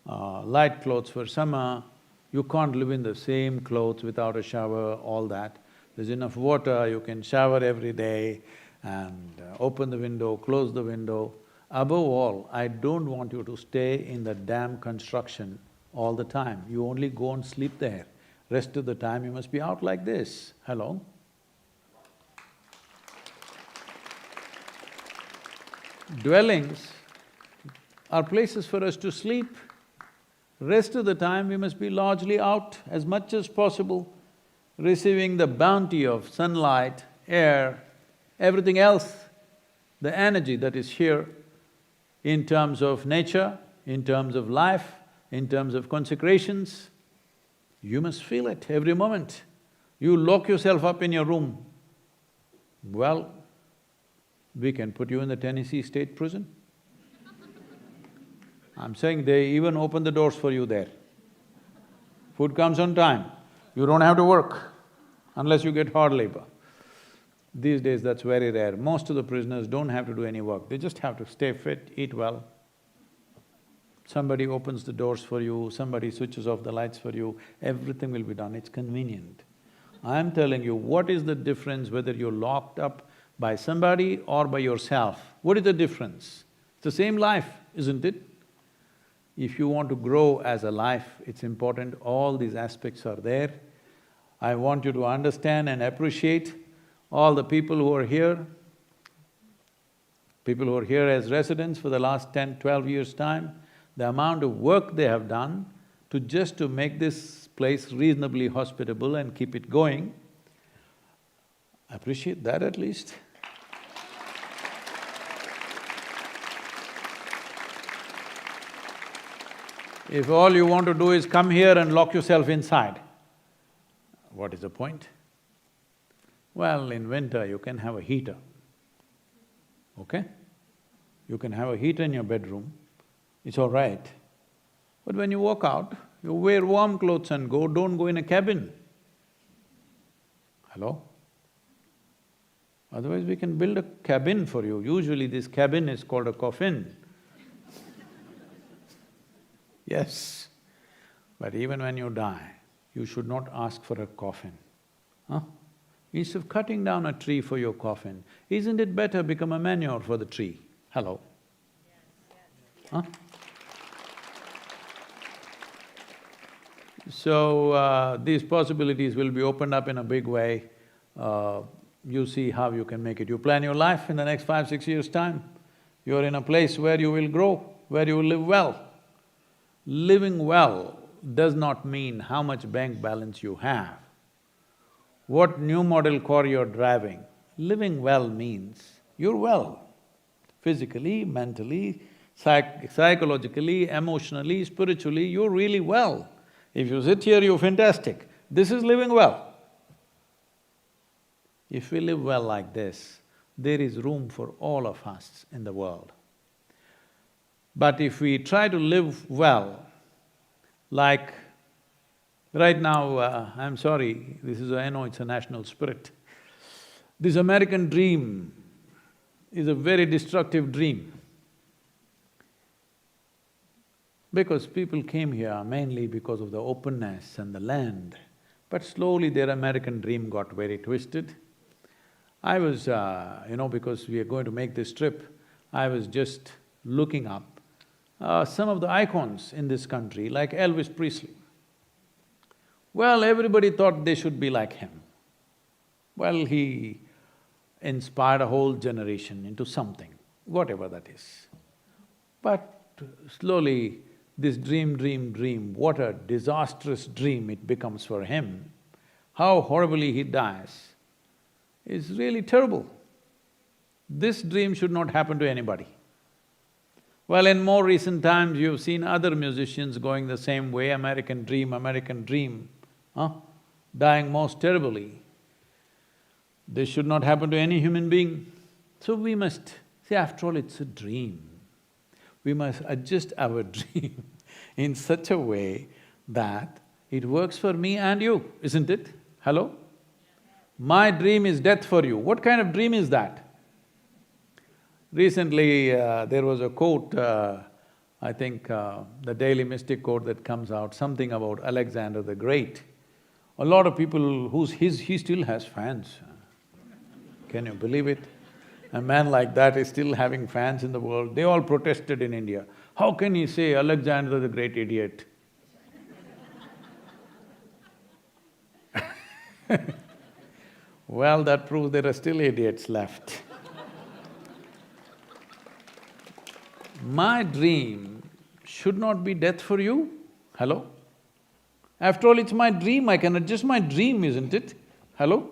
light clothes for summer. You can't live in the same clothes without a shower, all that. There's enough water, you can shower every day and open the window, close the window. Above all, I don't want you to stay in the damn construction all the time. You only go and sleep there. Rest of the time you must be out like this. Hello? Dwellings are places for us to sleep. Rest of the time we must be largely out as much as possible, receiving the bounty of sunlight, air, everything else, the energy that is here in terms of nature, in terms of life, in terms of consecrations. You must feel it every moment. You lock yourself up in your room, well, we can put you in the Tennessee State Prison. I'm saying they even open the doors for you there. Food comes on time, you don't have to work unless you get hard labor. These days that's very rare. Most of the prisoners don't have to do any work, they just have to stay fit, eat well. Somebody opens the doors for you, somebody switches off the lights for you, everything will be done, it's convenient. I'm telling you, what is the difference whether you're locked up by somebody or by yourself? What is the difference? It's the same life, isn't it? If you want to grow as a life, it's important all these aspects are there. I want you to understand and appreciate all the people who are here as residents for the last 10, 12 years' time, the amount of work they have done to make this place reasonably hospitable and keep it going. Appreciate that at least. If all you want to do is come here and lock yourself inside, what is the point? Well, in winter you can have a heater, okay? You can have a heater in your bedroom, it's all right. But when you walk out, you wear warm clothes and go, don't go in a cabin. Hello? Otherwise we can build a cabin for you. Usually this cabin is called a coffin. Yes, but even when you die, you should not ask for a coffin, huh? Instead of cutting down a tree for your coffin, isn't it better become a manure for the tree? Hello? Huh? So, these possibilities will be opened up in a big way. You see how you can make it. You plan your life in the next 5, 6 years' time. You're in a place where you will grow, where you will live well. Living well does not mean how much bank balance you have, what new model car you're driving. Living well means you're well, physically, mentally, psychologically, emotionally, spiritually, you're really well. If you sit here, you're fantastic. This is living well. If we live well like this, there is room for all of us in the world. But if we try to live well, like right now, I'm sorry, I know it's a national spirit. This American dream is a very destructive dream. Because people came here mainly because of the openness and the land, but slowly their American dream got very twisted. I was, because we are going to make this trip, I was just looking up some of the icons in this country, like Elvis Presley. Well, everybody thought they should be like him. Well, he inspired a whole generation into something, whatever that is. But slowly, this dream, what a disastrous dream it becomes for him, how horribly he dies, is really terrible. This dream should not happen to anybody. Well, in more recent times, you've seen other musicians going the same way, American dream, dying most terribly. This should not happen to any human being. So we must… see, after all, it's a dream. We must adjust our dream in such a way that it works for me and you, isn't it? Hello? My dream is death for you. What kind of dream is that? Recently, there was a quote, I think the daily mystic quote that comes out, something about Alexander the Great. A lot of people he still has fans. Can you believe it? A man like that is still having fans in the world. They all protested in India. How can he say Alexander the Great idiot? Well, that proves there are still idiots left. My dream should not be death for you. Hello? After all, it's my dream, I can adjust my dream, isn't it? Hello?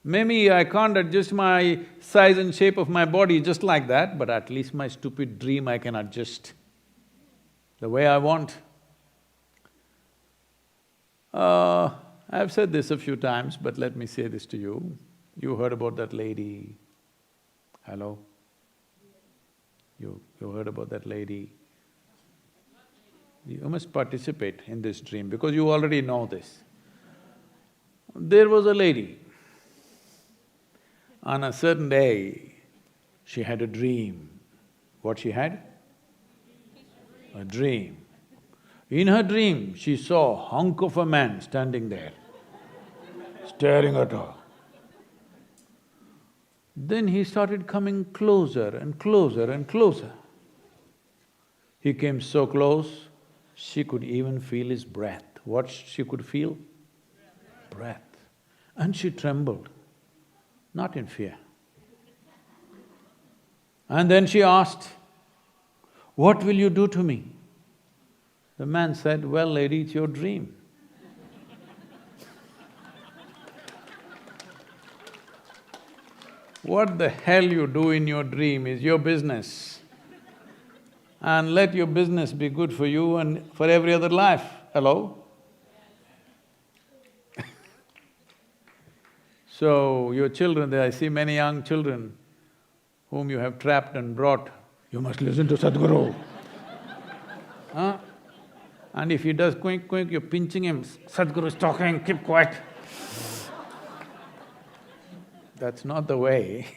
Maybe I can't adjust my size and shape of my body just like that, but at least my stupid dream I can adjust the way I want. I've said this a few times, but let me say this to you. You heard about that lady, hello? You heard about that lady? You must participate in this dream because you already know this. There was a lady. On a certain day, she had a dream. What she had? A dream. In her dream, she saw a hunk of a man standing there, staring at her. Then he started coming closer and closer and closer. He came so close, she could even feel his breath. What she could feel? Breath. And she trembled, not in fear. And then she asked, "What will you do to me?" The man said, "Well, lady, it's your dream." What the hell you do in your dream is your business. And let your business be good for you and for every other life. Hello? So, your children, I see many young children whom you have trapped and brought, "You must listen to Sadhguru." Huh? And if he does quink, quink, you're pinching him, "Sadhguru is talking, keep quiet." That's not the way.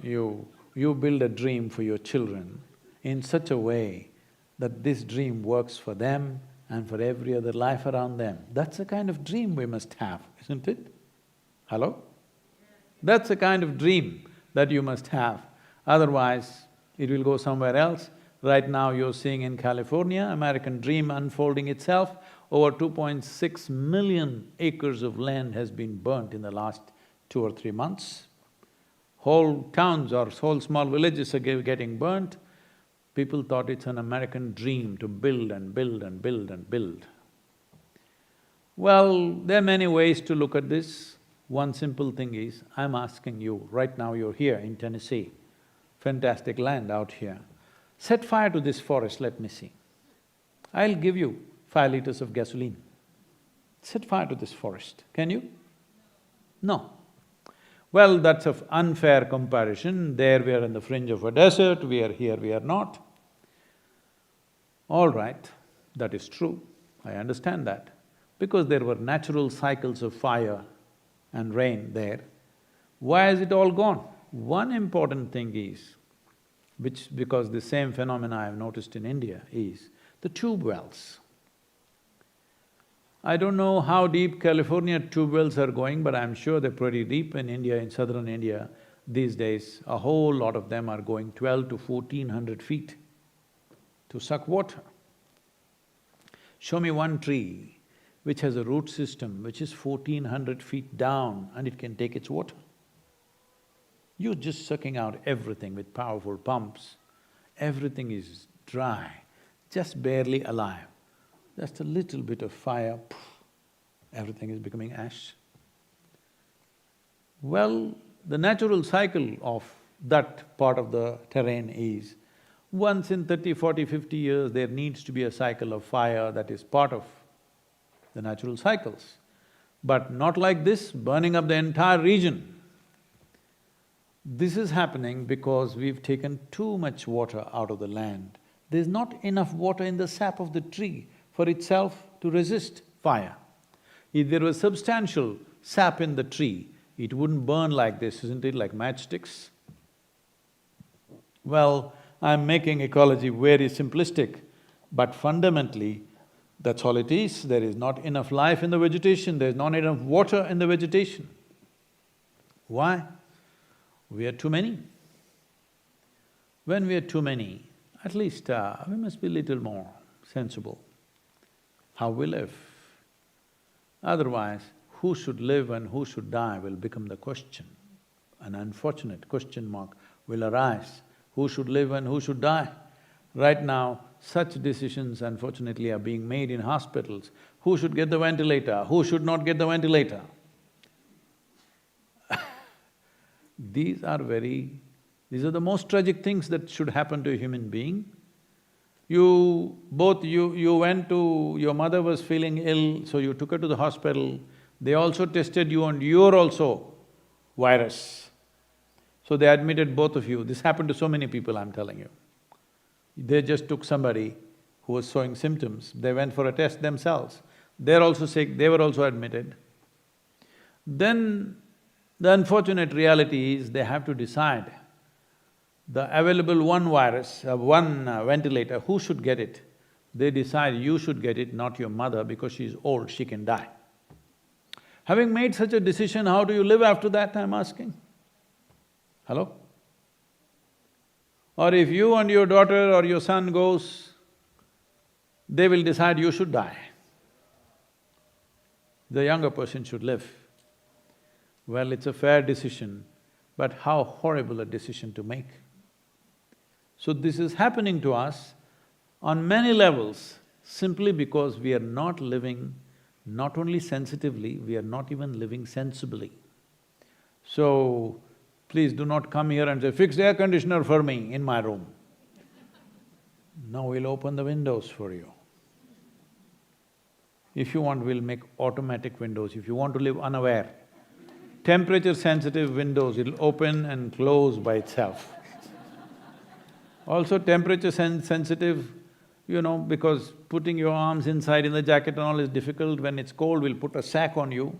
You build a dream for your children in such a way that this dream works for them and for every other life around them. That's the kind of dream we must have, isn't it? Hello? That's the kind of dream that you must have, otherwise it will go somewhere else. Right now you're seeing in California, American dream unfolding itself. Over 2.6 million acres of land has been burnt in the last 2 or 3 months. Whole towns or whole small villages are getting burnt. People thought it's an American dream to build and build and build and build. Well, there are many ways to look at this. One simple thing is, I'm asking you, right now you're here in Tennessee, fantastic land out here. Set fire to this forest, let me see. I'll give you 5 liters of gasoline. Set fire to this forest, can you? No. Well, that's an unfair comparison. There we are in the fringe of a desert, we are here, we are not. All right, that is true, I understand that. Because there were natural cycles of fire and rain there, why is it all gone? One important thing is, because the same phenomena I've noticed in India is the tube wells. I don't know how deep California tube wells are going, but I'm sure they're pretty deep in India, in southern India. These days, a whole lot of them are going 12 to 1400 feet to suck water. Show me one tree which has a root system which is 1400 feet down and it can take its water. You're just sucking out everything with powerful pumps. Everything is dry, just barely alive. Just a little bit of fire, everything is becoming ash. Well, the natural cycle of that part of the terrain is, once in 30, 40, 50 years, there needs to be a cycle of fire that is part of the natural cycles. But not like this, burning up the entire region. This is happening because we've taken too much water out of the land. There's not enough water in the sap of the tree for itself to resist fire. If there was substantial sap in the tree, it wouldn't burn like this, isn't it, like matchsticks? Well, I'm making ecology very simplistic, but fundamentally, that's all it is. There is not enough life in the vegetation, there's not enough water in the vegetation. Why? We are too many. When we are too many, at least we must be a little more sensible how we live. Otherwise, who should live and who should die will become the question, an unfortunate question mark will arise. Who should live and who should die? Right now, such decisions unfortunately are being made in hospitals. Who should get the ventilator? Who should not get the ventilator? These are the most tragic things that should happen to a human being. You went to… your mother was feeling ill, so you took her to the hospital. They also tested you and you're also virus. So they admitted both of you. This happened to so many people, I'm telling you. They just took somebody who was showing symptoms, they went for a test themselves. They're also sick, they were also admitted. Then the unfortunate reality is they have to decide the available one virus, one ventilator, who should get it? They decide you should get it, not your mother, because she's old, she can die. Having made such a decision, how do you live after that, I'm asking? Hello? Or if you and your daughter or your son goes, they will decide you should die. The younger person should live. Well, it's a fair decision, but how horrible a decision to make. So this is happening to us on many levels, simply because we are not living not only sensitively, we are not even living sensibly. So, please do not come here and say, fix the air conditioner for me in my room. Now we'll open the windows for you. If you want, we'll make automatic windows. If you want to live unaware, temperature-sensitive windows, it'll open and close by itself. Also temperature-sensitive, because putting your arms inside in the jacket and all is difficult. When it's cold, we'll put a sack on you.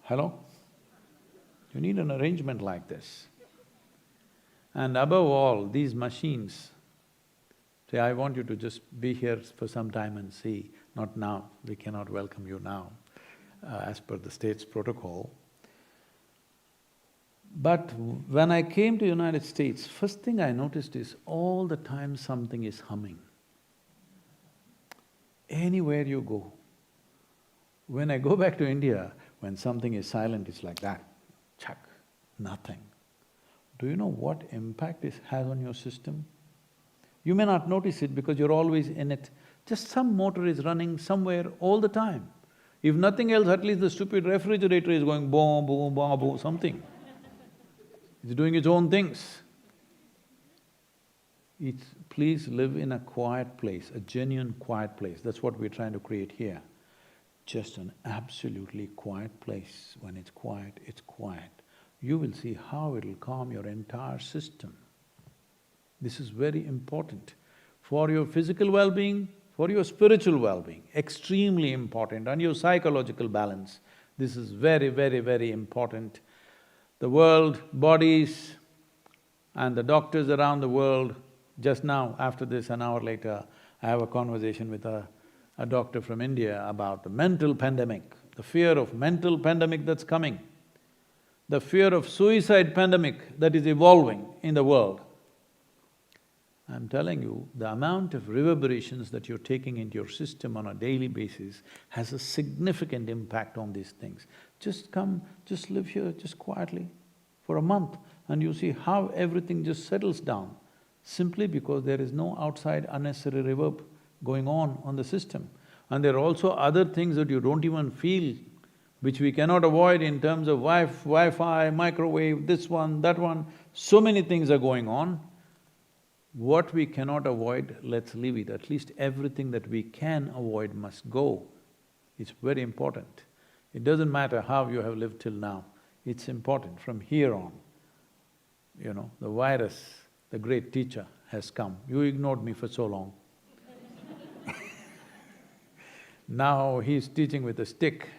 Hello? You need an arrangement like this. And above all, these machines, say, I want you to just be here for some time and see, not now, we cannot welcome you now, as per the state's protocol. But when I came to United States, first thing I noticed is all the time something is humming. Anywhere you go. When I go back to India, when something is silent, it's like that, chuck, nothing. Do you know what impact it has on your system? You may not notice it because you're always in it. Just some motor is running somewhere all the time. If nothing else, at least the stupid refrigerator is going boom, boom, boom, boom, something. It's doing its own things. Please live in a quiet place, a genuine quiet place. That's what we're trying to create here. Just an absolutely quiet place. When it's quiet, it's quiet. You will see how it'll calm your entire system. This is very important for your physical well-being, for your spiritual well-being, extremely important, and your psychological balance. This is very, very, very important. The world, bodies and the doctors around the world, just now, after this, an hour later, I have a conversation with a doctor from India about the mental pandemic, the fear of mental pandemic that's coming, the fear of suicide pandemic that is evolving in the world. I'm telling you, the amount of reverberations that you're taking into your system on a daily basis has a significant impact on these things. Just come, just live here, just quietly for a month, and you see how everything just settles down, simply because there is no outside unnecessary reverb going on the system. And there are also other things that you don't even feel, which we cannot avoid in terms of Wi-Fi, microwave, this one, that one, so many things are going on. What we cannot avoid, let's leave it. At least everything that we can avoid must go. It's very important. It doesn't matter how you have lived till now, it's important from here on. The virus, the great teacher, has come. You ignored me for so long. Now he's teaching with a stick.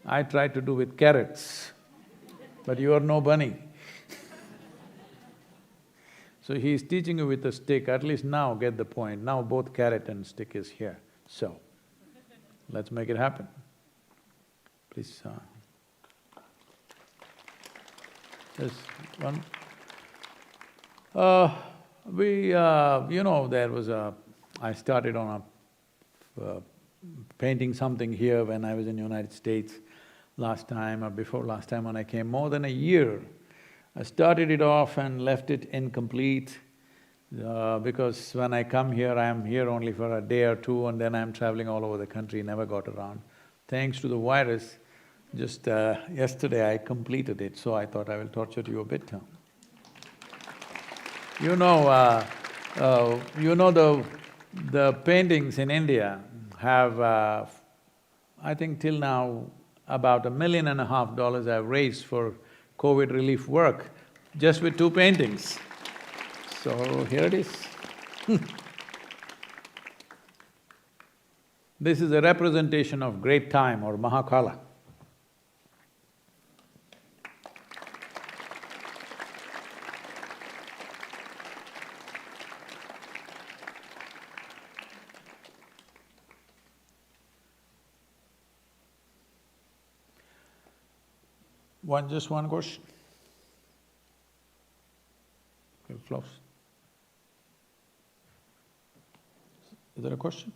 I tried to do with carrots, but you are no bunny. So he's teaching you with a stick, at least now get the point. Now both carrot and stick is here. So, let's make it happen. Please, there's one. There was I started on painting something here when I was in the United States last time or before last time when I came, more than a year. I started it off and left it incomplete because when I come here, I'm here only for a day or two and then I'm traveling all over the country, never got around. Thanks to the virus, just yesterday I completed it, so I thought I will torture you a bit. You know, the paintings in India have, I think till now, about $1.5 million I've raised for COVID relief work, just with 2 paintings. So here it is. This is a representation of great time or Mahakala. Just one question. Okay, flows. Is there a question?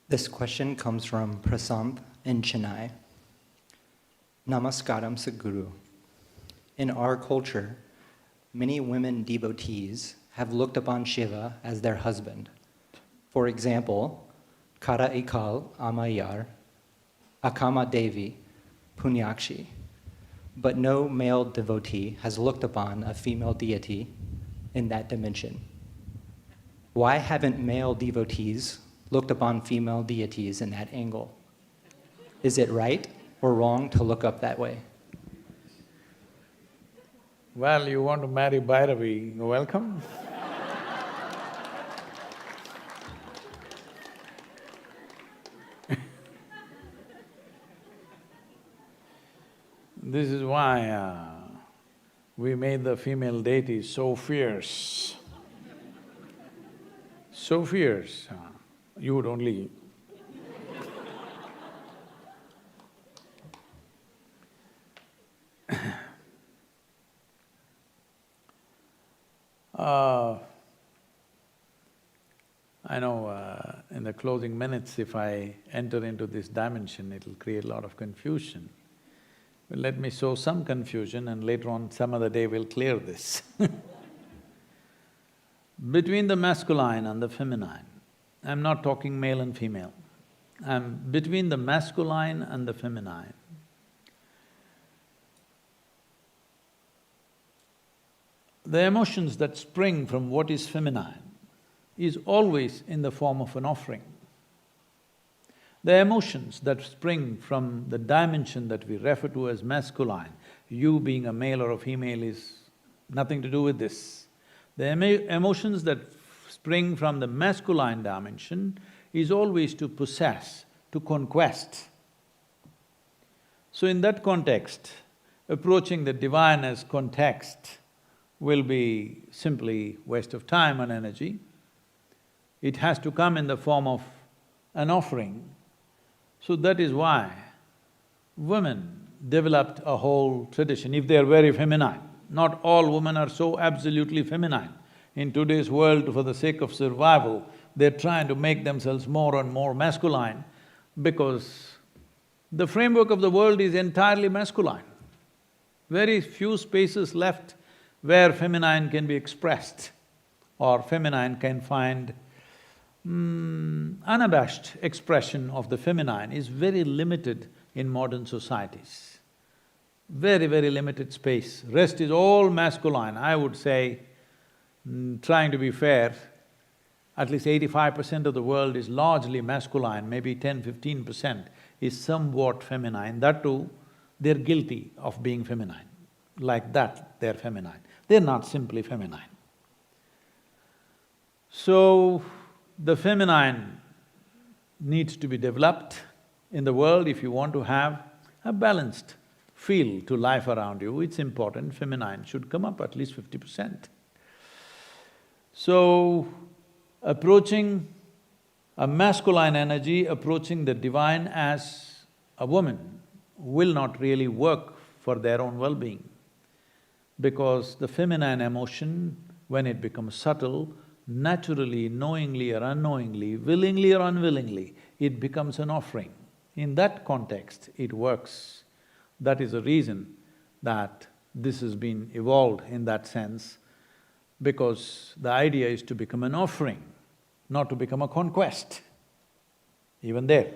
This question comes from Prasant in Chennai. Namaskaram Sadhguru. In our culture, many women devotees have looked upon Shiva as their husband. For example, Karaikal Ammayar, Akka Mahadevi, Punyakshi. But no male devotee has looked upon a female deity in that dimension. Why haven't male devotees looked upon female deities in that angle? Is it right or wrong to look up that way? Well, you want to marry Bhairavi, you're welcome. This is why we made the female deities so fierce. So fierce, you would only… I know in the closing minutes, if I enter into this dimension, it'll create a lot of confusion. Well, let me sow some confusion and later on some other day we'll clear this. Between the masculine and the feminine, I'm not talking male and female, I'm between the masculine and the feminine. The emotions that spring from what is feminine is always in the form of an offering. The emotions that spring from the dimension that we refer to as masculine, you being a male or a female is nothing to do with this. The emotions that spring from the masculine dimension is always to possess, to conquest. So in that context, approaching the divine as context will be simply waste of time and energy. It has to come in the form of an offering. So that is why women developed a whole tradition, if they are very feminine. Not all women are so absolutely feminine. In today's world, for the sake of survival, they're trying to make themselves more and more masculine because the framework of the world is entirely masculine. Very few spaces left where feminine can be expressed or feminine can find unabashed expression of the feminine is very limited in modern societies. Very, very limited space. Rest is all masculine. I would say, trying to be fair, at least 85% of the world is largely masculine, maybe 10–15% is somewhat feminine. That too, they're guilty of being feminine. Like that, they're feminine. They're not simply feminine. So, the feminine needs to be developed in the world if you want to have a balanced feel to life around you. It's important, feminine should come up at least 50%. So, approaching a masculine energy, approaching the divine as a woman will not really work for their own well-being. Because the feminine emotion, when it becomes subtle, naturally, knowingly or unknowingly, willingly or unwillingly, it becomes an offering. In that context, it works. That is the reason that this has been evolved in that sense, because the idea is to become an offering, not to become a conquest, even there